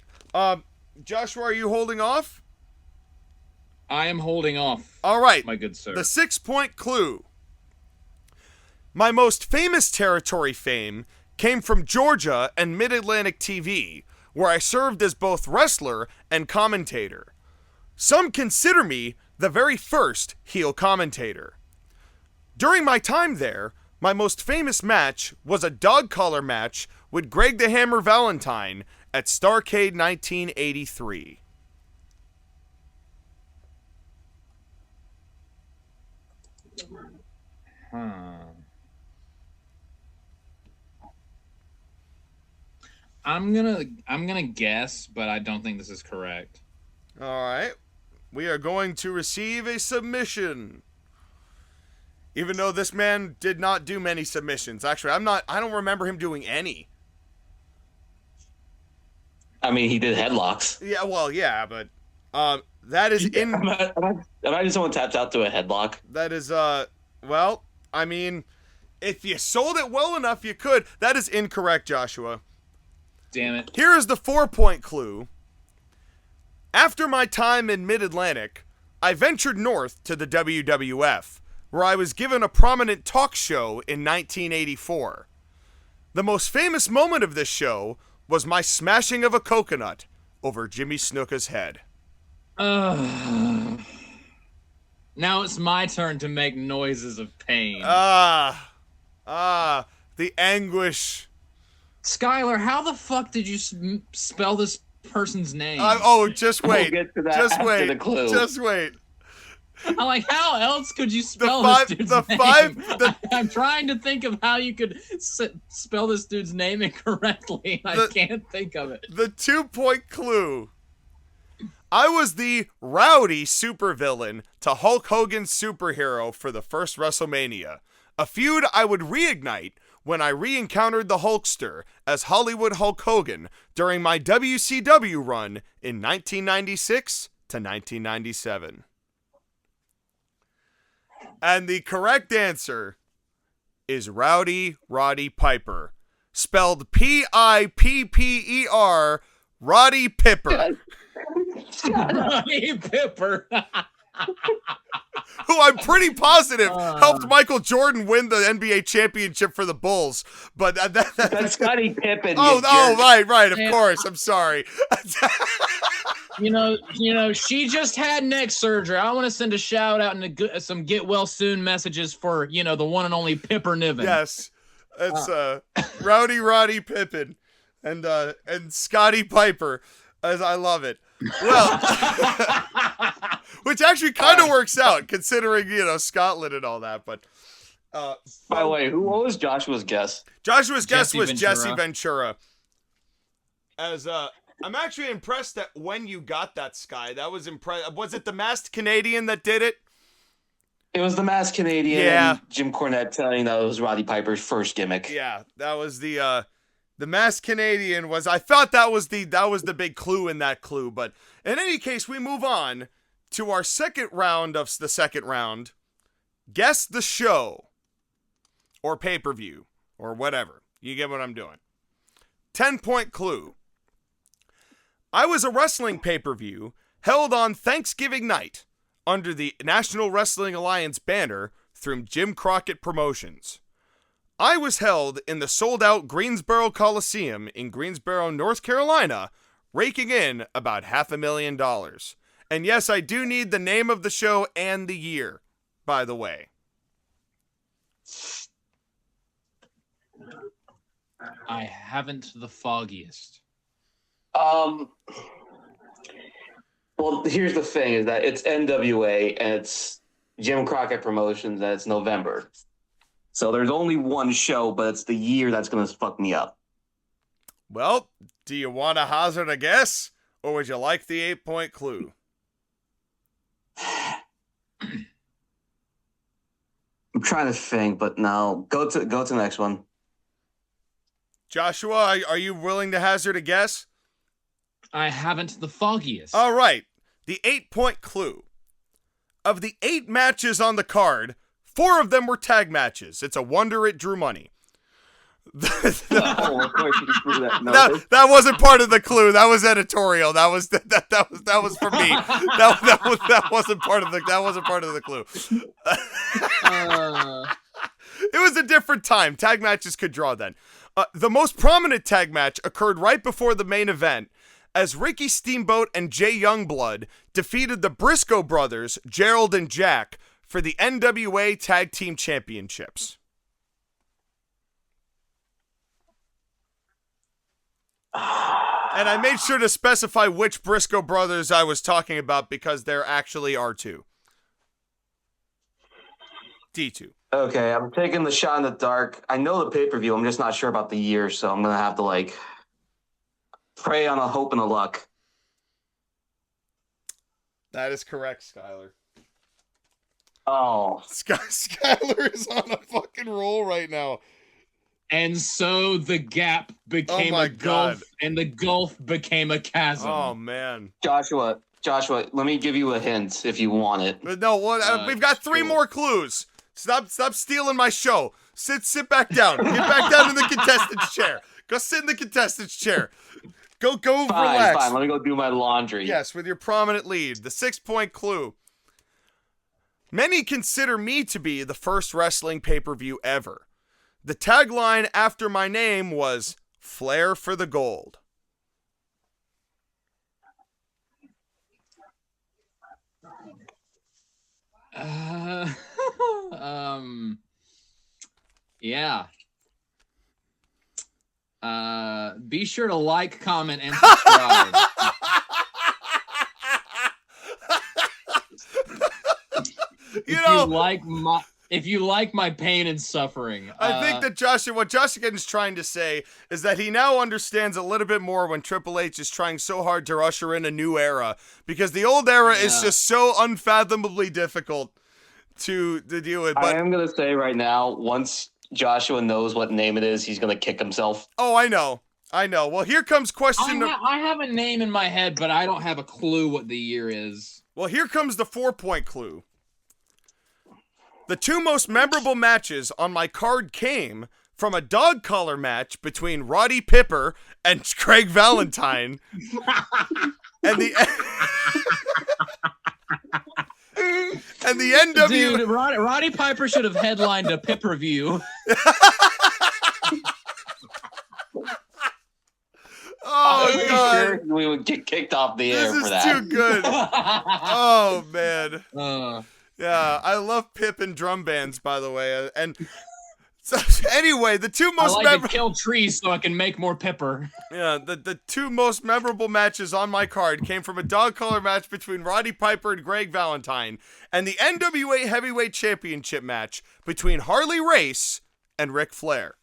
Joshua, are you holding off? I am holding off. All right. My good sir. The 6-point clue. My most famous territory fame came from Georgia and Mid-Atlantic TV, where I served as both wrestler and commentator. Some consider me the very first heel commentator. During my time there, my most famous match was a dog collar match with Greg the Hammer Valentine at Starrcade 1983. I'm gonna guess, but I don't think this is correct. All right. We are going to receive a submission. Even though this man did not do many submissions. Actually, I don't remember him doing any. I mean, he did headlocks. Yeah, well, yeah, but that is in. Imagine someone taps out to a headlock. That is well, I mean, if you sold it well enough, you could. That is incorrect, Joshua. Damn it. Here is the 4-point clue. After my time in Mid-Atlantic, I ventured north to the WWF, where I was given a prominent talk show in 1984. The most famous moment of this show was my smashing of a coconut over Jimmy Snuka's head. Now it's my turn to make noises of pain. The anguish. Skylar, how the fuck did you spell this person's name? Just wait. We'll get to that just after wait. the clue. Just wait. I'm like, how else could you spell this dude's name? I'm trying to think of how you could spell this dude's name incorrectly. I can't think of it. The 2-point clue. I was the rowdy supervillain to Hulk Hogan's superhero for the first WrestleMania. A feud I would reignite when I re-encountered the Hulkster as Hollywood Hulk Hogan during my WCW run in 1996 to 1997. And the correct answer is Rowdy Roddy Piper, spelled Pipper, Roddy Piper. Roddy Piper. Who I'm pretty positive helped Michael Jordan win the NBA championship for the Bulls. But that's Scottie Pippen. Right. Of course. I'm sorry. You know, she just had neck surgery. I want to send a shout out and some get well soon messages for, the one and only Pipper Niven. Yes. It's Rowdy Roddy Pippen and Scottie Piper. As I love it. Well, which actually kind of works out considering, Scotland and all that. But by the way, what was Joshua's guess? Joshua's guess was Jesse Ventura. As I'm actually impressed that when you got that, Sky, that was impressive. Was it the Masked Canadian that did it? It was the Masked Canadian. Yeah. And Jim Cornette telling that it was Roddy Piper's first gimmick. Yeah, that was the Masked Canadian was. I thought that was the big clue in that clue. But in any case, we move on to our second round of the second round. Guess the show, or pay-per-view, or whatever. You get what I'm doing. 10-point clue. I was a wrestling pay-per-view held on Thanksgiving night under the National Wrestling Alliance banner through Jim Crockett Promotions. I was held in the sold-out Greensboro Coliseum in Greensboro, North Carolina, raking in about $500,000. And yes, I do need the name of the show and the year, by the way. I haven't the foggiest. Well, here's the thing, is that it's NWA and it's Jim Crockett Promotions and it's November. So there's only one show, but it's the year that's going to fuck me up. Well, do you want to hazard a guess, or would you like the 8-point clue? I'm trying to think, but no. Go to the next one. Joshua, are you willing to hazard a guess? I haven't the foggiest. All right. The 8-point clue. Of the 8 matches on the card, 4 of them were tag matches. It's a wonder it drew money. That wasn't part of the clue. That was editorial. That was for me. That wasn't part of the clue. It was a different time. Tag matches could draw then. The most prominent tag match occurred right before the main event, as Ricky Steamboat and Jay Youngblood defeated the Briscoe brothers, Gerald and Jack, for the NWA Tag Team Championships. And I made sure to specify which Briscoe brothers I was talking about because there actually are 2. D2. Okay, I'm taking the shot in the dark. I know the pay-per-view. I'm just not sure about the year, so I'm going to have to, pray on a hope and a luck. That is correct, Skylar. Oh. Skylar is on a fucking roll right now. And so the gap became a gulf, and the gulf became a chasm. Oh, man. Joshua, let me give you a hint if you want it. No, we've got 3 more clues. Stop stealing my show. Sit back down. Get back down in the contestant's chair. Go sit in the contestant's chair. Go relax. Fine. Let me go do my laundry. Yes, with your prominent lead. The 6-point clue. Many consider me to be the first wrestling pay-per-view ever. The tagline after my name was Flair for the Gold. Yeah. Be sure to like, comment, and subscribe. If you like my pain and suffering. I think that what Josh is trying to say is that he now understands a little bit more when Triple H is trying so hard to usher in a new era, because the old era is just so unfathomably difficult to deal with. But I am going to say right now, once Joshua knows what name it is, he's going to kick himself. Oh, I know. Well, here comes question. I have a name in my head, but I don't have a clue what the year is. Well, here comes the 4-point clue. The 2 most memorable matches on my card came from a dog collar match between Roddy Piper and Craig Valentine. and the NW. Dude, Roddy Piper should have headlined a pay-per-view. Oh, God. Sure we would get kicked off the air for that. This is too good. Oh, man. Yeah, I love Pip and drum bands, by the way. And so, anyway, the 2 most I like to kill trees so I can make more pepper. Yeah, the 2 most memorable matches on my card came from a dog collar match between Roddy Piper and Greg Valentine, and the NWA Heavyweight Championship match between Harley Race and Ric Flair.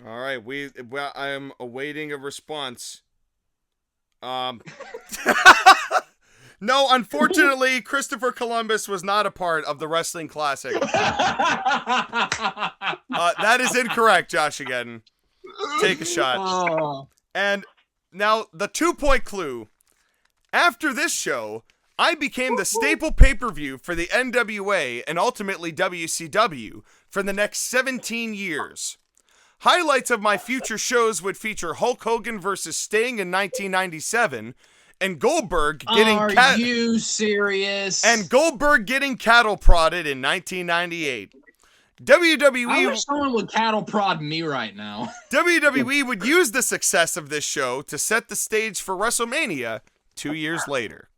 All right, I am awaiting a response. No, unfortunately, Christopher Columbus was not a part of the Wrestling Classic. That is incorrect, Josh again. Take a shot. Oh. And now, the 2-point clue. After this show, I became the staple pay-per-view for the NWA and ultimately WCW for the next 17 years. Highlights of my future shows would feature Hulk Hogan versus Sting in 1997, and Goldberg getting Are you serious? And Goldberg getting cattle prodded in 1998. WWE. I wish someone would cattle prod me right now. WWE would use the success of this show to set the stage for WrestleMania 2 years later.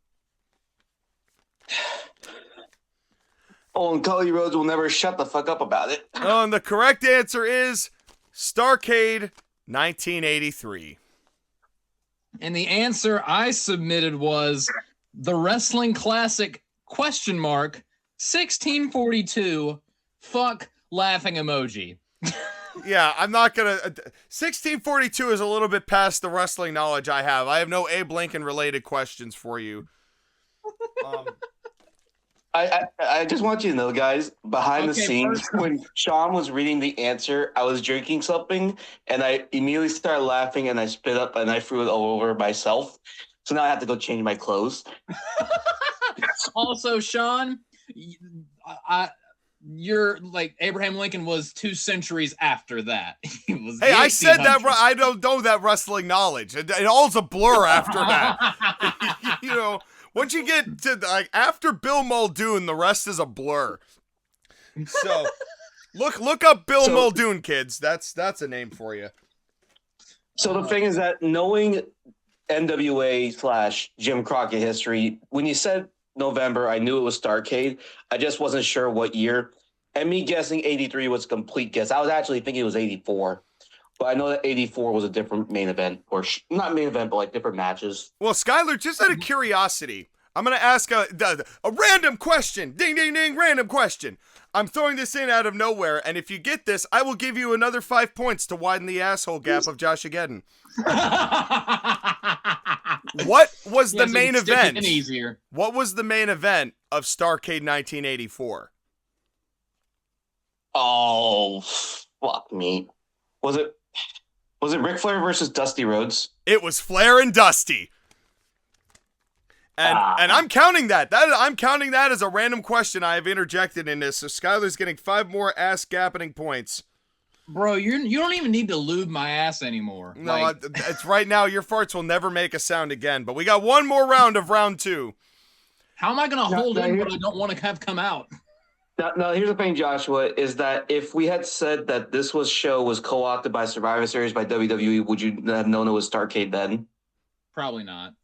Oh, and Cody Rhodes will never shut the fuck up about it. Oh, and the correct answer is Starrcade 1983. And the answer I submitted was the Wrestling Classic ? 1642 fuck laughing emoji. Yeah, I'm not gonna. 1642 is a little bit past the wrestling knowledge I have. I have no Abe Lincoln related questions for you. I just want you to know, guys, behind the scenes, when Sean was reading the answer, I was drinking something, and I immediately started laughing, and I spit up, and I threw it all over myself. So now I have to go change my clothes. Also, Sean, you're like Abraham Lincoln was 2 centuries after that. Hey, I said that. I don't know that wrestling knowledge. It all's a blur after that. You know. Once you get to after Bill Muldoon, the rest is a blur. So look up Bill Muldoon, kids. That's a name for you. So the thing is that knowing NWA / Jim Crockett history, when you said November, I knew it was Starrcade. I just wasn't sure what year. And me guessing 83 was a complete guess. I was actually thinking it was 84. But I know that 84 was a different main event, or not main event, but like different matches. Well, Skyler, just out of curiosity, I'm going to ask a random question. Ding, ding, ding, random question. I'm throwing this in out of nowhere, and if you get this, I will give you another 5 points to widen the asshole gap of Josh Ageddon. What was the main event? Easier. What was the main event of Starrcade 1984? Oh, fuck me. Was it Ric Flair versus Dusty Rhodes? It was Flair and Dusty. And I'm counting that. I'm counting that as a random question I have interjected in this. So Skyler's getting 5 more ass-gappening points. Bro, you don't even need to lube my ass anymore. No, it's right now. Your farts will never make a sound again. But we got one more round of round 2. How am I going to hold in what I don't want to have come out? Now, here's the thing, Joshua, is that if we had said that this show was co-opted by Survivor Series by WWE, would you have known it was Starrcade then? Probably not.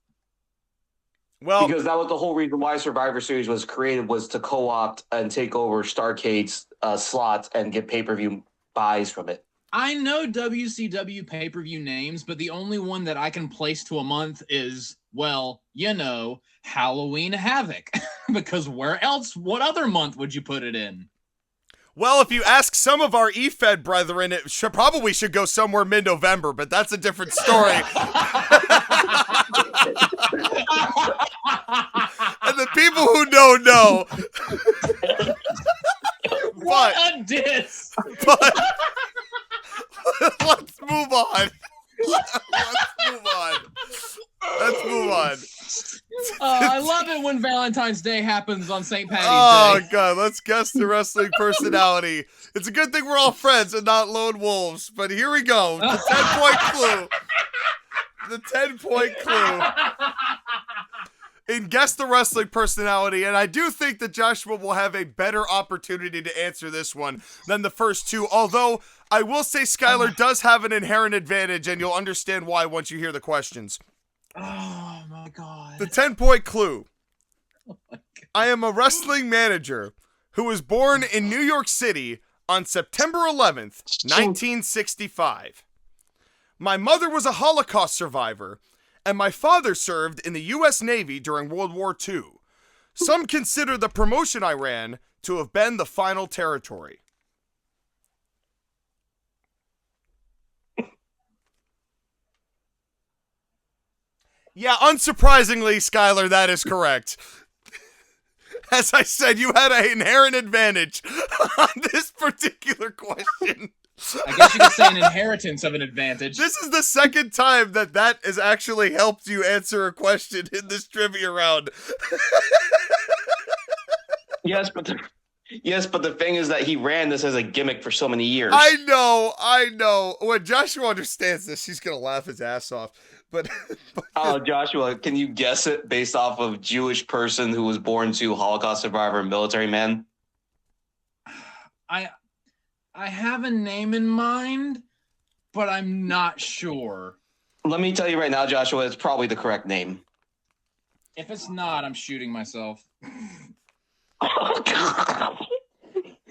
Well, because that was the whole reason why Survivor Series was created, was to co-opt and take over Starrcade's slots and get pay-per-view buys from it. I know WCW pay-per-view names, but the only one that I can place to a month is, well, Halloween Havoc. Because what other month would you put it in? Well, if you ask some of our EFED brethren, it probably should go somewhere mid-November, but that's a different story. And the people who know. What a diss! But let's move on. Let's move on. I love it when Valentine's Day happens on St. Patty's Day. Oh, God. Let's guess the wrestling personality. It's a good thing we're all friends and not lone wolves. But here we go. The 10-point clue. The 10-point clue. In Guess the Wrestling Personality, and I do think that Joshua will have a better opportunity to answer this one than the first two, although I will say Skylar does have an inherent advantage, and you'll understand why once you hear the questions. Oh, my God. The 10-point clue. Oh my God. I am a wrestling manager who was born in New York City on September 11th, 1965. My mother was a Holocaust survivor, and my father served in the U.S. Navy during World War II. Some consider the promotion I ran to have been the final territory. Yeah, unsurprisingly, Skylar, that is correct. As I said, you had an inherent advantage on this particular question. I guess you could say an inheritance of an advantage. This is the second time that has actually helped you answer a question in this trivia round. Yes, but the thing is that he ran this as a gimmick for so many years. I know. When Joshua understands this, he's going to laugh his ass off. But oh, Joshua, can you guess it based off of Jewish person who was born to Holocaust survivor and military man? I have a name in mind, but I'm not sure. Let me tell you right now, Joshua, it's probably the correct name. If it's not, I'm shooting myself. Oh, God.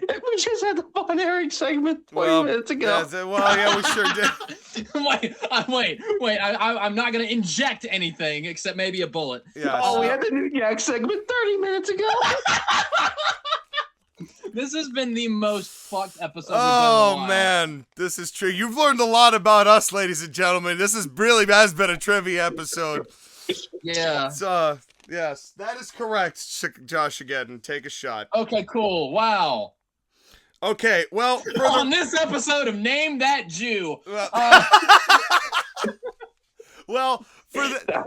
We just had the fun airing segment 20 minutes ago. Yeah, we sure did. Wait. I'm not going to inject anything except maybe a bullet. Yeah, we had the New Jack segment 30 minutes ago. This has been the most fucked episode. Oh, man. This is true. You've learned a lot about us, ladies and gentlemen. This has been a trivia episode. Yeah. Yes, that is correct, Josh, again. Take a shot. Okay, cool. Wow. Okay, well. On this episode of Name That Jew. Well,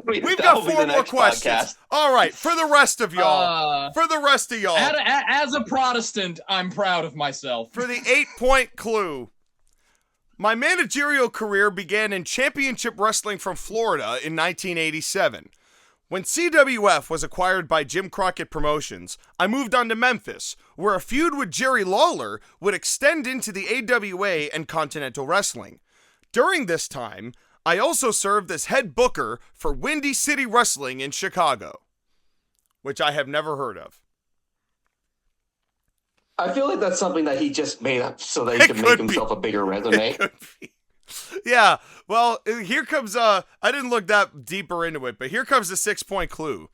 we've got 4 more questions. Podcast. All right, for the rest of y'all. As a Protestant, I'm proud of myself. For the 8-point clue. My managerial career began in championship wrestling from Florida in 1987. When CWF was acquired by Jim Crockett Promotions, I moved on to Memphis, where a feud with Jerry Lawler would extend into the AWA and Continental Wrestling. During this time, I also served as head booker for Windy City Wrestling in Chicago, which I have never heard of. I feel like that's something that he just made up so that he can make himself a bigger resume. It could be. Yeah, well, here comes, I didn't look that deeper into it, but here comes the 6-point clue.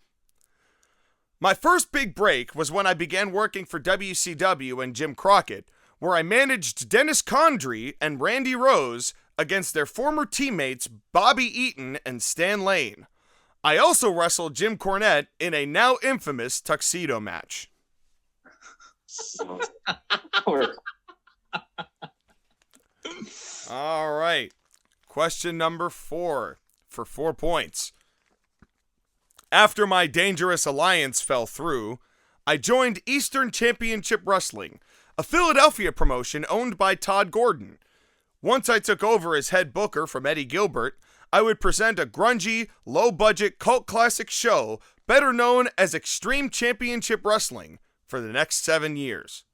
My first big break was when I began working for WCW and Jim Crockett, where I managed Dennis Condrey and Randy Rose against their former teammates Bobby Eaton and Stan Lane. I also wrestled Jim Cornette in a now infamous tuxedo match. All right. Question number 4 for 4 points. After my dangerous alliance fell through, I joined Eastern Championship Wrestling, a Philadelphia promotion owned by Todd Gordon. Once I took over as head booker from Eddie Gilbert, I would present a grungy, low-budget cult classic show better known as Extreme Championship Wrestling for the next 7 years.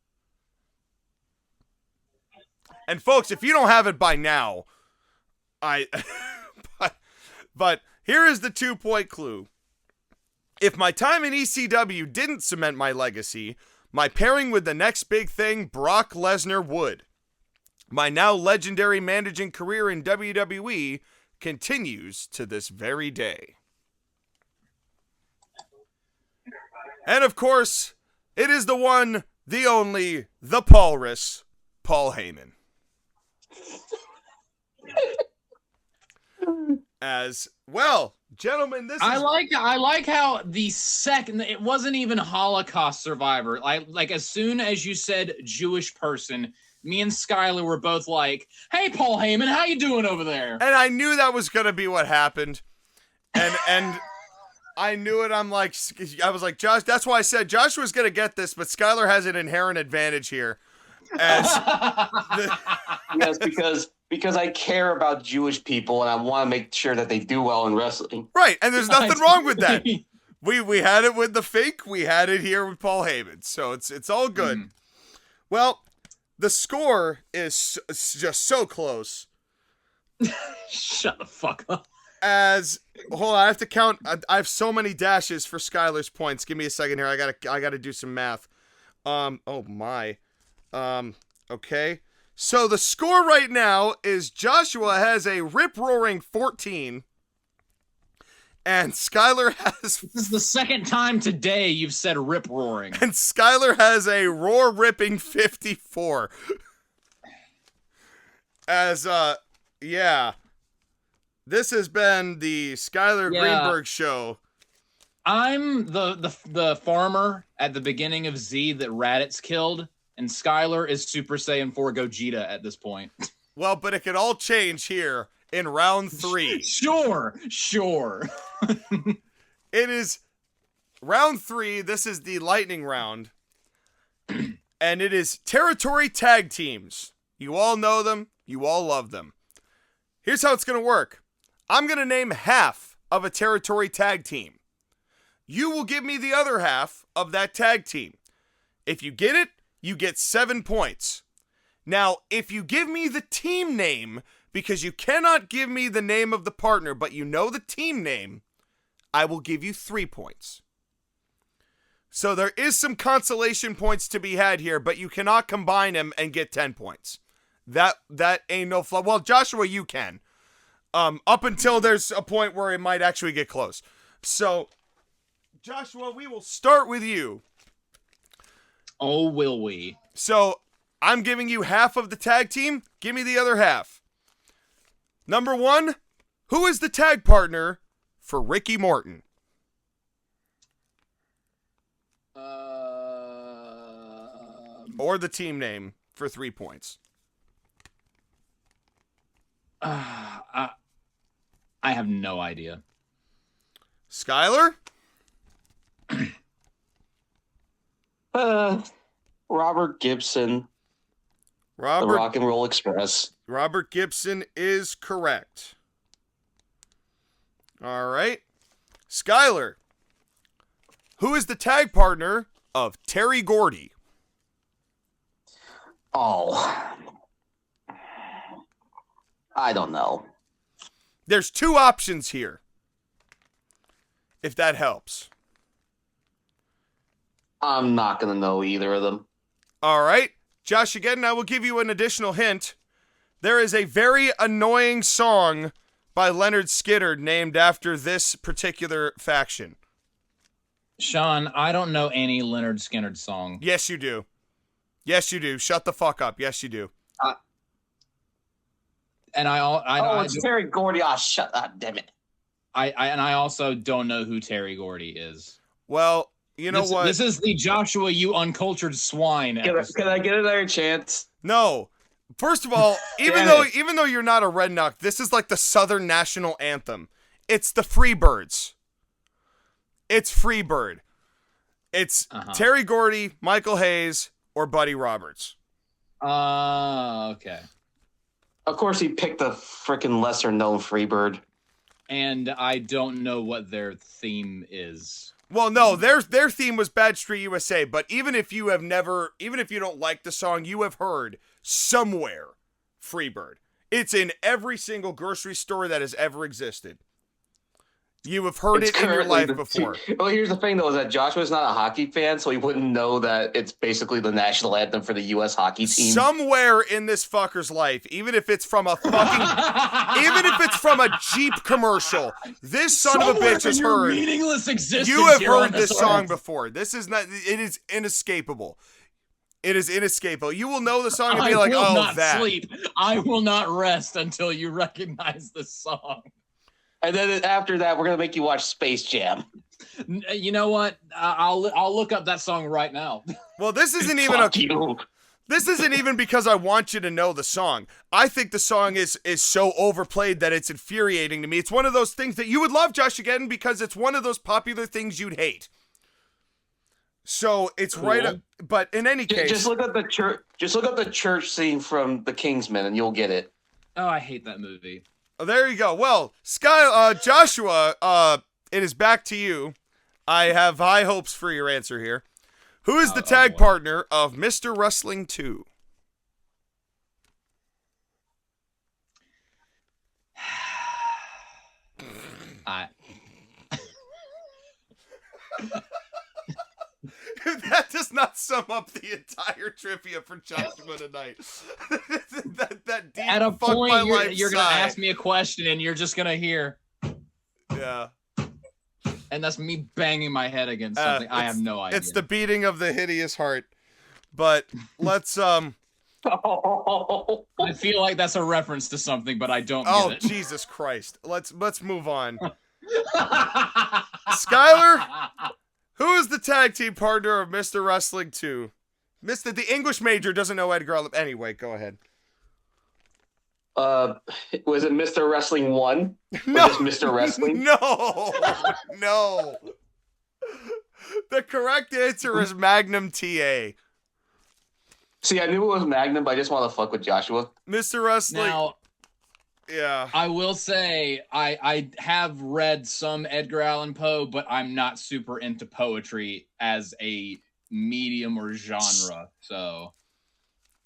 And folks, if you don't have it by now, but here is the 2-point clue. If my time in ECW didn't cement my legacy, my pairing with the next big thing, Brock Lesnar, would. My now legendary managing career in WWE continues to this very day. And of course, it is the one, the only, the Paulrus, Paul Heyman. As well, gentlemen, this is... I like how the second, it wasn't even Holocaust survivor. Like as soon as you said Jewish person, me and Skylar were both like, "Hey, Paul Heyman, how you doing over there?" And I knew that was gonna be what happened, and I knew it. I was like, Josh. That's why I said Josh was gonna get this, but Skylar has an inherent advantage here. Yes, because I care about Jewish people and I want to make sure that they do well in wrestling. Right, and there's nothing wrong with that. We had it with the fake, we had it here with Paul Heyman, so it's all good. Well, the score is just so close. Shut the fuck up. Hold on, I have to count. I have so many dashes for Skylar's points. Give me a second here. I gotta do some math. Oh my. Okay. So the score right now is Joshua has a rip-roaring 14. And Skylar has... This is the second time today you've said rip-roaring. And Skylar has a roar-ripping 54. Yeah. This has been the Skylar Greenberg show. I'm the farmer at the beginning of Z that Raditz killed. And Skylar is Super Saiyan 4 Gogeta at this point. Well, but it could all change here in round 3. Sure. It is round 3. This is the lightning round. And it is territory tag teams. You all know them. You all love them. Here's how it's going to work. I'm going to name half of a territory tag team. You will give me the other half of that tag team. If you get it, you get 7 points. Now, if you give me the team name, because you cannot give me the name of the partner, but you know the team name, I will give you 3 points. So there is some consolation points to be had here, but you cannot combine them and get 10 points. That ain't no flaw. Well, Joshua, you can. Up until there's a point where it might actually get close. So, Joshua, we will start with you. Oh, will we? So, I'm giving you half of the tag team. Give me the other half. Number 1, who is the tag partner for Ricky Morton? Or the team name for 3 points. I have no idea. Skylar? Robert Gibson. The Rock and Roll Express. Robert Gibson is correct. All right. Skylar. Who is the tag partner of Terry Gordy? Oh. I don't know. There's 2 options here. If that helps. I'm not going to know either of them. All right. Josh, again, I will give you an additional hint. There is a very annoying song by Leonard Skinner named after this particular faction. Sean, I don't know any Leonard Skinner song. Yes, you do. Yes, you do. Shut the fuck up. Yes, you do. It's Terry Gordy. Oh, shut up, damn it. I also don't know who Terry Gordy is. Well, you know what? This is the Joshua, you uncultured swine. Can I get another chance? No. First of all, even though you're not a redneck, this is like the Southern national anthem. It's the Freebirds. It's Freebird. It's Terry Gordy, Michael Hayes, or Buddy Roberts. Okay. Of course, he picked the freaking lesser-known Freebird. And I don't know what their theme is. Well, no, their theme was Bad Street USA, but even if you don't like the song, you have heard somewhere Freebird. It's in every single grocery store that has ever existed. You have heard it in your life before. Well, here's the thing, though, is that Joshua's not a hockey fan, so he wouldn't know that it's basically the national anthem for the U.S. hockey team. Somewhere in this fucker's life, even if it's from a Jeep commercial, this son of a bitch has heard. Meaningless existence. You have heard this song before. This is not. It is inescapable. It is inescapable. You will know the song and be like, "Oh, that." I will not sleep. I will not rest until you recognize this song. And then after that, we're gonna make you watch Space Jam. You know what? I'll look up that song right now. Well, this isn't even This isn't even because I want you to know the song. I think the song is so overplayed that it's infuriating to me. It's one of those things that you would love, Josh, again, because it's one of those popular things you'd hate. So it's cool. Right up, but in any case, just look at the church. Just look at the church scene from The Kingsman, and you'll get it. Oh, I hate that movie. Oh, there you go. Well, Joshua, it is back to you. I have high hopes for your answer here. Who is the tag partner of Mr. Wrestling 2? That does not sum up the entire trivia for Joshua tonight. that deep at a point, you're going to ask me a question and you're just going to hear. Yeah. And that's me banging my head against something. I have no idea. It's the beating of the hideous heart. But let's I feel like that's a reference to something, but I don't get it. Oh, Jesus Christ. Let's move on. Skylar, who is the tag team partner of Mr. Wrestling 2? The English major doesn't know Edgar Allan. Anyway, go ahead. Was it Mr. Wrestling 1? No. Or just Mr. Wrestling? No. No. The correct answer is Magnum TA. See, I knew it was Magnum, but I just want to fuck with Joshua. Mr. Wrestling. Now, yeah. I will say I have read some Edgar Allan Poe, but I'm not super into poetry as a medium or genre. So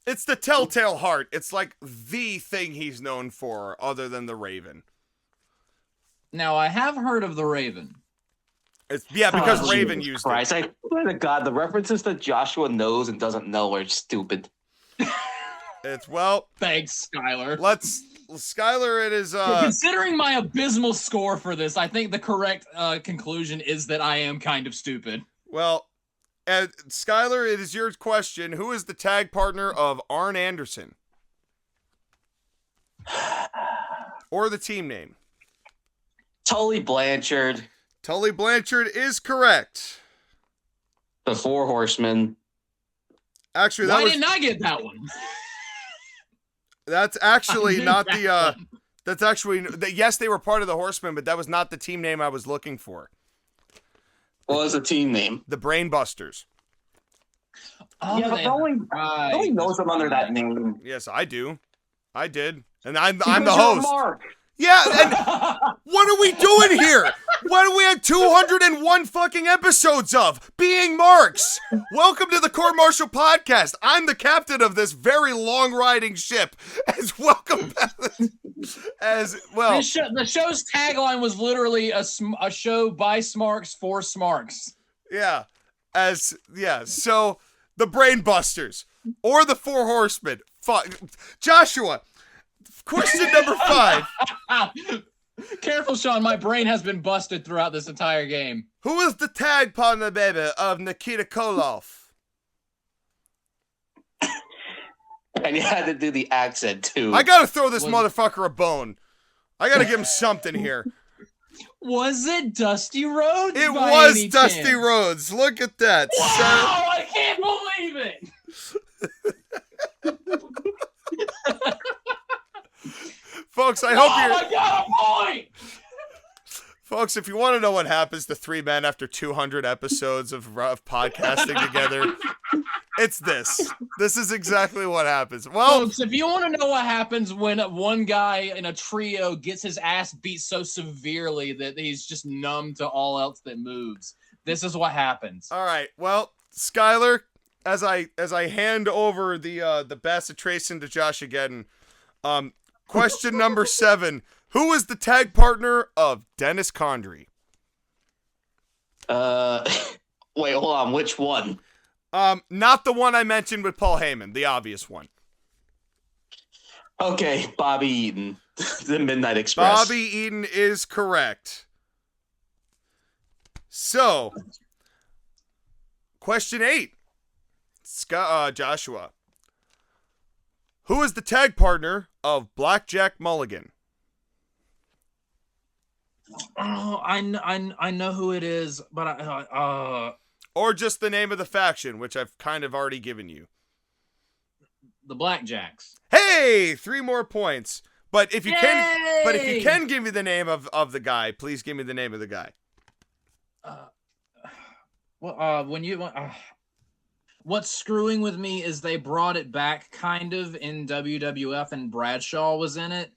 it's the Telltale Heart. It's like the thing he's known for other than The Raven. Now, I have heard of The Raven. Because Raven used Christ. I swear to God, the references that Joshua knows and doesn't know are stupid. Thanks, Skylar. Skylar, it is... Considering my abysmal score for this, I think the correct conclusion is that I am kind of stupid. Well, Skylar, it is your question. Who is the tag partner of Arn Anderson? Or the team name? Tully Blanchard. Tully Blanchard is correct. The Four Horsemen. Actually, Why didn't I get that one? That's actually not the... That's actually... Yes, they were part of the Horsemen, but that was not the team name I was looking for. What was the team name? The Brainbusters. Oh, yeah, but no one knows them under that name. Yes, I do. I did. And I'm the host. Mark. Yeah, and what are we doing here? What do we have 201 fucking episodes of? Being Marks. Welcome to the Court-Martail podcast. I'm the captain of this very long-riding ship. As welcome as well. The show's tagline was literally a show by Smarks for Smarks. Yeah. So the Brainbusters or the Four Horsemen. Joshua. Question number 5. Careful, Sean. My brain has been busted throughout this entire game. Who is the tag partner, baby, of Nikita Koloff? And you had to do the accent, too. I gotta throw this motherfucker a bone. I gotta give him something here. Was it Dusty Rhodes? It was Dusty Rhodes. Look at that. Wow, I can't believe it. Folks, I hope you're... I got a point! Folks, if you want to know what happens to 3 men after 200 episodes of podcasting together, it's this. This is exactly what happens. Well, folks, if you want to know what happens when one guy in a trio gets his ass beat so severely that he's just numb to all else that moves, this is what happens. All right. Well, Skylar, as I hand over the Bassett-Tracin to Josh again, question number 7. Who is the tag partner of Dennis Condrey? Wait, hold on. Which one? Not the one I mentioned with Paul Heyman, the obvious one. Okay, Bobby Eaton, the Midnight Express. Bobby Eaton is correct. So, question 8. Joshua. Who is the tag partner of Blackjack Mulligan? Oh, I know who it is, but Or just the name of the faction, which I've kind of already given you. The Blackjacks. Hey, 3 more points. But if you can give me the name of the guy, please give me the name of the guy. What's screwing with me is they brought it back kind of in WWF and Bradshaw was in it,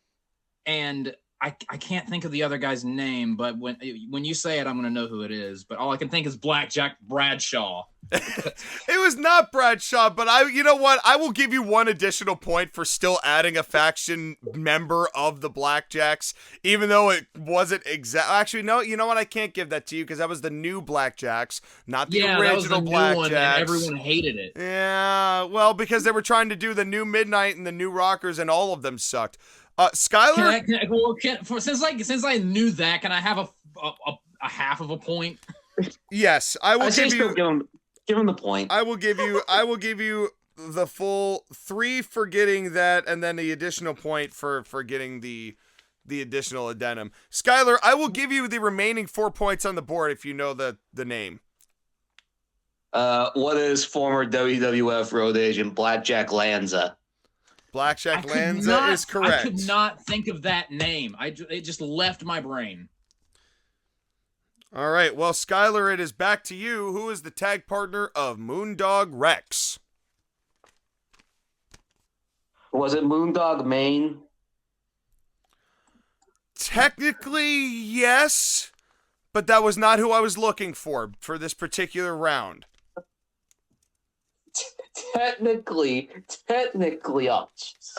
and I can't think of the other guy's name, but when you say it, I'm going to know who it is. But all I can think is Blackjack Bradshaw. It was not Bradshaw, but you know what? I will give you 1 additional point for still adding a faction member of the Blackjacks, even though it wasn't exact. Actually, no, you know what? I can't give that to you because that was the new Blackjacks, not the original that was the Blackjacks. New one, and everyone hated it. Yeah, well, because they were trying to do the new Midnight and the new Rockers, and all of them sucked. Skylar, since I knew that, can I have a half of a point? Yes, I will give you. Give him the point. I will give you the full 3 for getting that, and then the additional point for getting the additional addendum. Skylar, I will give you the remaining 4 points on the board if you know the name. What is former WWF road agent Blackjack Lanza? Blackjack Lanza is correct. I could not think of that name. It just left my brain. All right, well, Skylar, it is back to you. Who is the tag partner of Moondog Rex? Was it Moondog Maine? Technically, yes, but that was not who I was looking for this particular round. Technically, oh, geez.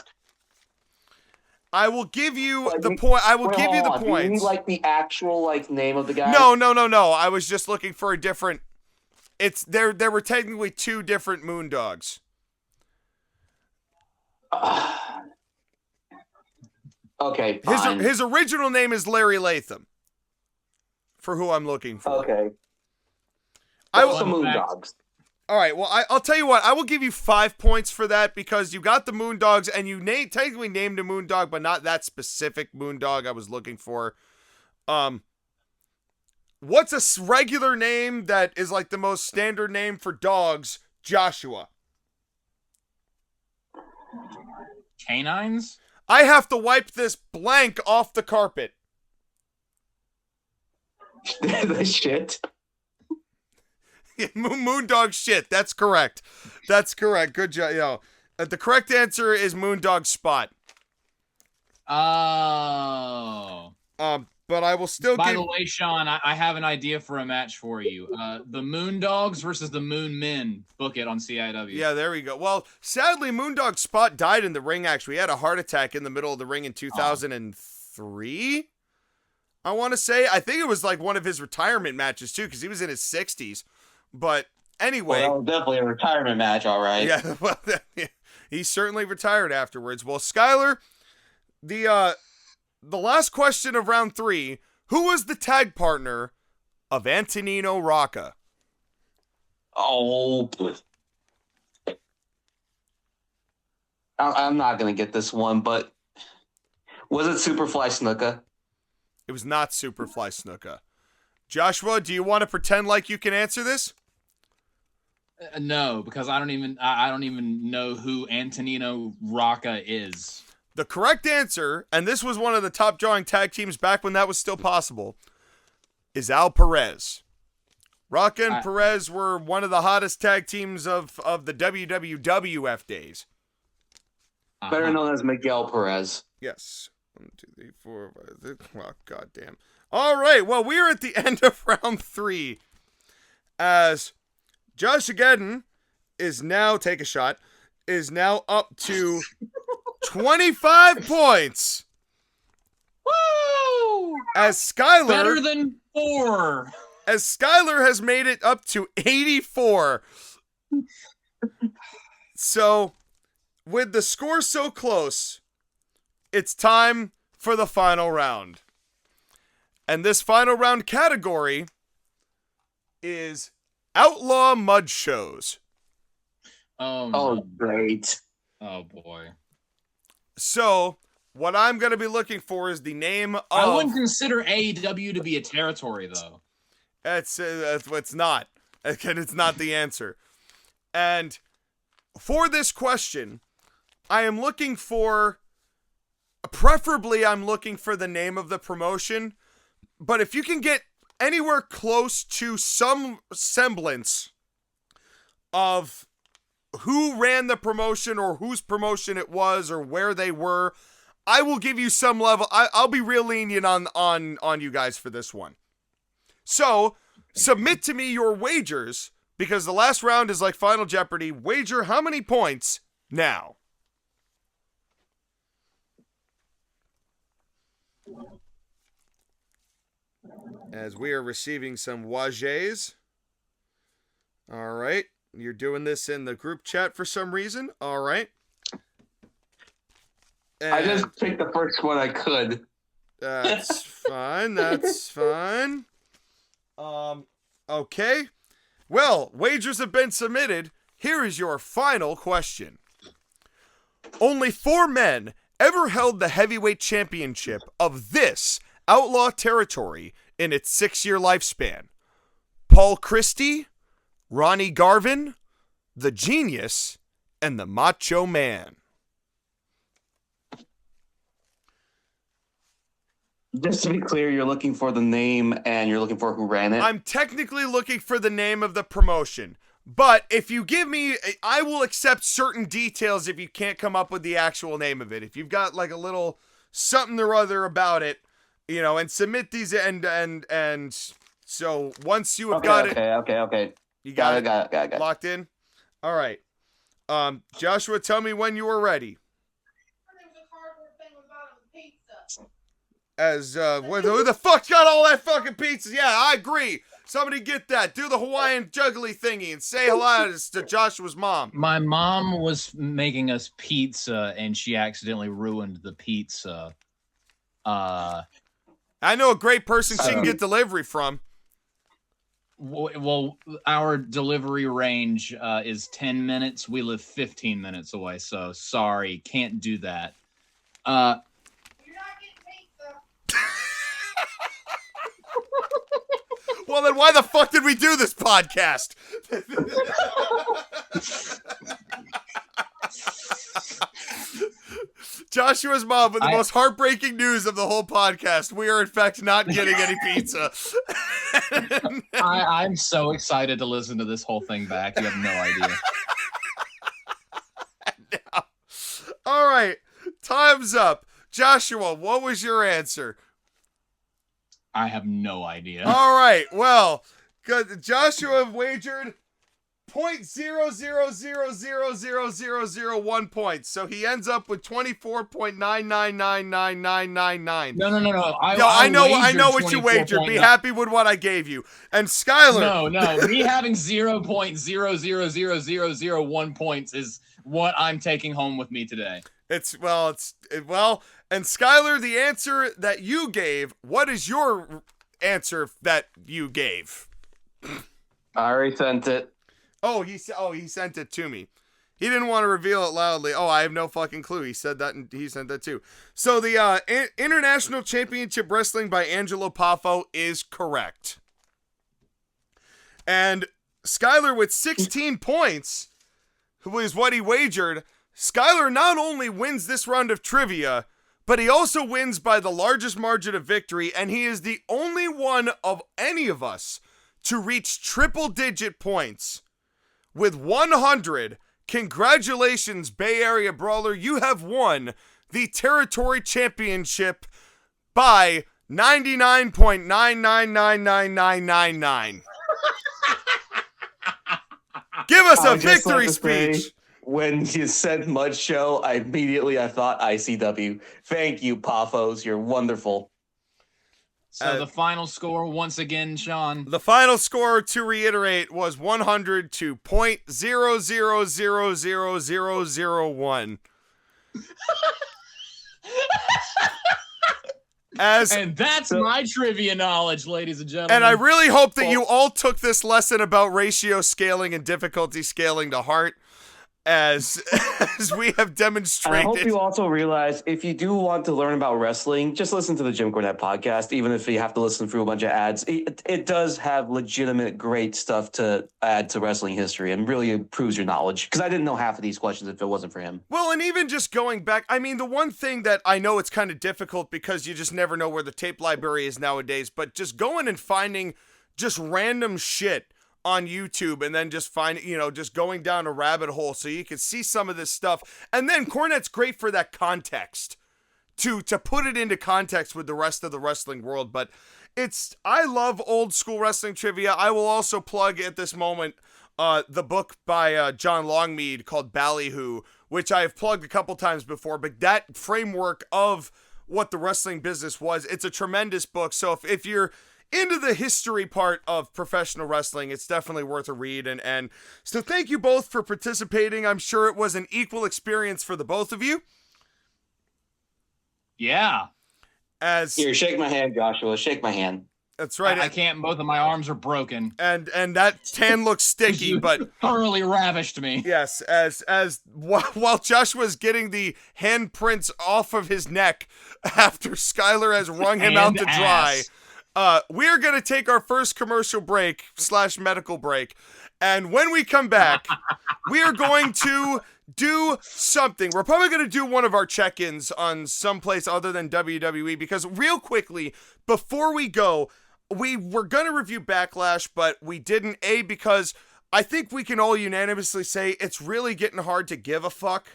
I will give you the point. I will give you the points. Do you need, the actual name of the guy? No. I was just looking for a different. There were technically 2 different Moondogs. Okay, fine. His original name is Larry Latham. For who I'm looking for. Okay. What's the Moondogs? All right, well, I'll tell you what. I will give you 5 points for that because you got the Moondogs and you technically named a Moondog, but not that specific Moondog I was looking for. What's a regular name that is the most standard name for dogs? Joshua. Canines? I have to wipe this blank off the carpet. The shit. Moondog shit. That's correct. Good job. The correct answer is Moondog Spot. Oh. But I will still By the way, Sean, I have an idea for a match for you. The Moondogs versus the Moon Men. Book it on CIW. Yeah, there we go. Well, sadly, Moondog Spot died in the ring, actually. He had a heart attack in the middle of the ring in 2003. I want to say. I think it was one of his retirement matches, too, because he was in his 60s. But anyway. Well, definitely a retirement match, all right. Yeah, well, he certainly retired afterwards. Well, Skylar, the last question of round 3, who was the tag partner of Antonino Rocca? Oh, I'm not going to get this one, but was it Superfly Snuka? It was not Superfly Snuka. Joshua, do you want to pretend like you can answer this? No, because I don't even know who Antonino Rocca is. The correct answer, and this was one of the top drawing tag teams back when that was still possible, is Al Perez. Rocca and Perez were one of the hottest tag teams of the WWF days. Better known as Miguel Perez. Yes. 1, 2, 3, 4, 5, 6. Oh, goddamn. All right. Well, we are at the end of round 3. As Josh Geddon is now up to 25 points. Woo! As Skylar. Better than 4. as Skylar has made it up to 84. So, with the score so close, it's time for the final round. And this final round category is Outlaw Mud Shows. Oh, great. Oh, boy. So, what I'm going to be looking for is the name of... I wouldn't consider AEW to be a territory, though. It's not. Again, it's not the answer. And for this question, I am looking for... Preferably, I'm looking for the name of the promotion. But if you can get anywhere close to some semblance of who ran the promotion or whose promotion it was or where they were, I will give you some level. I'll be real lenient on you guys for this one. So, submit to me your wagers, because the last round is like Final Jeopardy. Wager how many points now? As we are receiving some wages. All right. You're doing this in the group chat for some reason. All right. And I just picked the first one I could. That's fine. That's fine. Okay. Well, wagers have been submitted. Here is your final question. Only 4 men ever held the heavyweight championship of this outlaw territory in its 6-year lifespan. Paul Christie, Ronnie Garvin, The Genius, and the Macho Man. Just to be clear, you're looking for the name and you're looking for who ran it? I'm technically looking for the name of the promotion. But if you give me, I will accept certain details if you can't come up with the actual name of it. If you've got like a little something or other about it, you know, and submit these and so once you have got it. Okay. You got it. Locked in? All right. Joshua, tell me when you are ready. As, who the fuck got all that fucking pizza? Yeah, I agree. Somebody get that. Do the Hawaiian juggly thingy and say hello to Joshua's mom. My mom was making us pizza and she accidentally ruined the pizza. I know a great person she can get delivery from. Well, our delivery range is 10 minutes. We live 15 minutes away, so sorry, can't do that. You're not getting pizza. Well, then why the fuck did we do this podcast? Joshua's mom with the most heartbreaking news of the whole podcast. We are, in fact, not getting any pizza. I'm so excited to listen to this whole thing back. You have no idea. No. All right. Time's up. Joshua, what was your answer? I have no idea. All right. Well, good. Joshua wagered 0.00000001 points. So he ends up with 24.9999999. No. I know what you wagered. Be happy with what I gave you. And Skylar. No. Me having 0.000001 points is what I'm taking home with me today. And Skylar, the answer that you gave, what is your answer that you gave? I already sent it. Oh, he sent it to me. He didn't want to reveal it loudly. Oh, I have no fucking clue. He said that, and he sent that too. So the International Championship Wrestling by Angelo Poffo is correct. And Skylar with 16 points was what he wagered. Skylar not only wins this round of trivia, but he also wins by the largest margin of victory, and he is the only one of any of us to reach triple-digit points. With 100, congratulations, Bay Area Brawler. You have won the Territory Championship by 99.9999999. Give us a victory speech. When you said Mud Show, I thought ICW. Thank you, Paphos. You're wonderful. So the final score, once again, Sean. The final score, to reiterate, was 100 to .0000001. And that's my trivia knowledge, ladies and gentlemen. And I really hope that you all took this lesson about ratio scaling and difficulty scaling to heart, as we have demonstrated. And I hope you also realize, if you do want to learn about wrestling, just listen to the Jim Cornette podcast, even if you have to listen through a bunch of ads. It does have legitimate great stuff to add to wrestling history and really improves your knowledge, because I didn't know half of these questions if it wasn't for him. Well, and even just going back, I mean, the one thing that I know it's kind of difficult because you just never know where the tape library is nowadays, but just going and finding just random shit on YouTube and then just just going down a rabbit hole so you can see some of this stuff. And then Cornette's great for that context, to put it into context with the rest of the wrestling world. But I love old school wrestling trivia. I will also plug at this moment the book by John Longmead called Ballyhoo, which I have plugged a couple times before, but that framework of what the wrestling business was, it's a tremendous book. So if you're into the history part of professional wrestling, it's definitely worth a read. And so thank you both for participating. I'm sure it was an equal experience for the both of you. Yeah. Here, shake my hand, Joshua. Shake my hand. That's right. I can't. Both of my arms are broken. And that tan looks sticky, but thoroughly ravished me. Yes, while Joshua's getting the handprints off of his neck after Skylar has wrung him out to dry. We're going to take our first commercial break / medical break. And when we come back, we are going to do something. We're probably going to do one of our check-ins on someplace other than WWE, because real quickly, before we go, we were going to review Backlash, but we didn't, because I think we can all unanimously say it's really getting hard to give a fuck.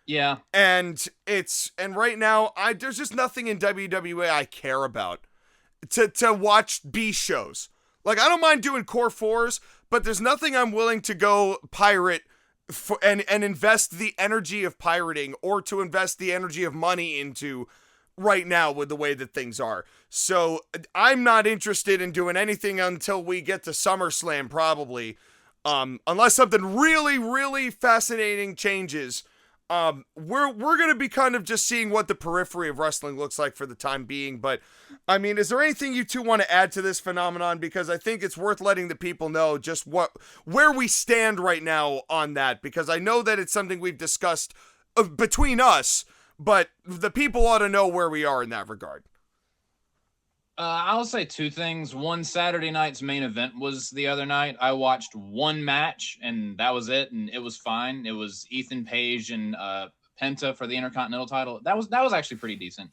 Yeah. And right now, there's just nothing in WWE I care about to watch B shows. Like, I don't mind doing core fours, but there's nothing I'm willing to go pirate and invest the energy of pirating or to invest the energy of money into right now with the way that things are. So I'm not interested in doing anything until we get to SummerSlam, probably. Unless something really, really fascinating changes. We're going to be kind of just seeing what the periphery of wrestling looks like for the time being. But, I mean, is there anything you two want to add to this phenomenon? Because I think it's worth letting the people know just where we stand right now on that. Because I know that it's something we've discussed between us, but the people ought to know where we are in that regard. I'll say two things. One, Saturday night's main event was the other night. I watched one match, and that was it, and it was fine. It was Ethan Page and Penta for the Intercontinental title. That was actually pretty decent.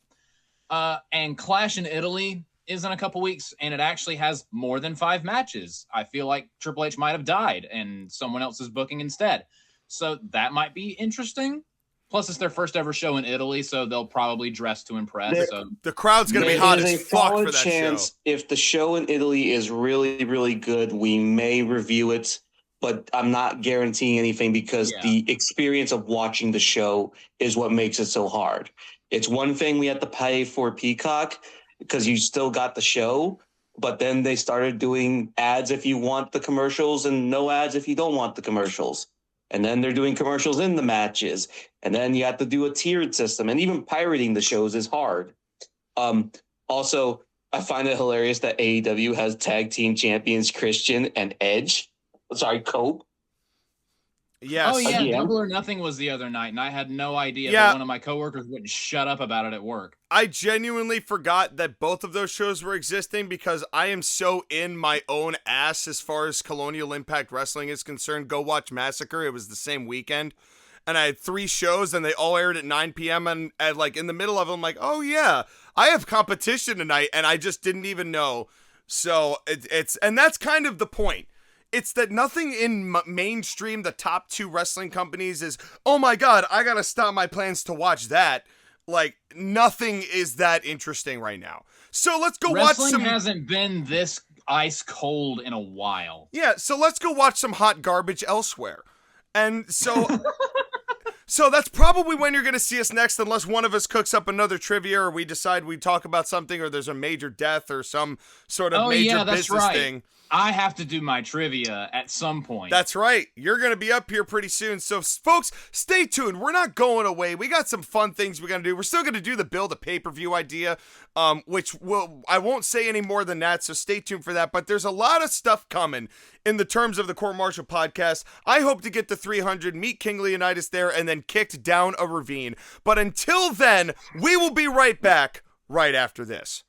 And Clash in Italy is in a couple weeks, and it actually has more than 5 matches. I feel like Triple H might have died, and someone else is booking instead. So that might be interesting. Plus, it's their first ever show in Italy, so they'll probably dress to impress. So the crowd's going to be hot as fuck for that chance, show. If the show in Italy is really, really good, we may review it, but I'm not guaranteeing anything because the experience of watching the show is what makes it so hard. It's one thing we have to pay for Peacock because you still got the show, but then they started doing ads if you want the commercials and no ads if you don't want the commercials. And then they're doing commercials in the matches. And then you have to do a tiered system. And even pirating the shows is hard. Also, I find it hilarious that AEW has tag team champions Christian and Edge. Sorry, Cope. Yes. Oh, yeah. Double or Nothing was the other night, and I had no idea. But one of my coworkers wouldn't shut up about it at work. I genuinely forgot that both of those shows were existing because I am so in my own ass as far as Colonial Impact Wrestling is concerned. Go watch Massacre. It was the same weekend. And I had 3 shows, and they all aired at 9 p.m. And like in the middle of them, I'm like, oh, yeah, I have competition tonight, and I just didn't even know. So and that's kind of the point. It's that nothing in mainstream, the top 2 wrestling companies is, oh my God, I gotta stop my plans to watch that. Like, nothing is that interesting right now. So let's go watch some... Wrestling hasn't been this ice cold in a while. Yeah, so let's go watch some hot garbage elsewhere. And so... So that's probably when you're going to see us next, unless one of us cooks up another trivia or we decide we talk about something or there's a major death or some sort of major business thing. I have to do my trivia at some point. That's right. You're going to be up here pretty soon. So, folks, stay tuned. We're not going away. We got some fun things we're going to do. We're still going to do the build a pay-per-view idea, which I won't say any more than that, so stay tuned for that. But there's a lot of stuff coming in the terms of the Court-Martail podcast. I hope to get to 300, meet King Leonidas there, and then kicked down a ravine. But until then, we will be right back right after this.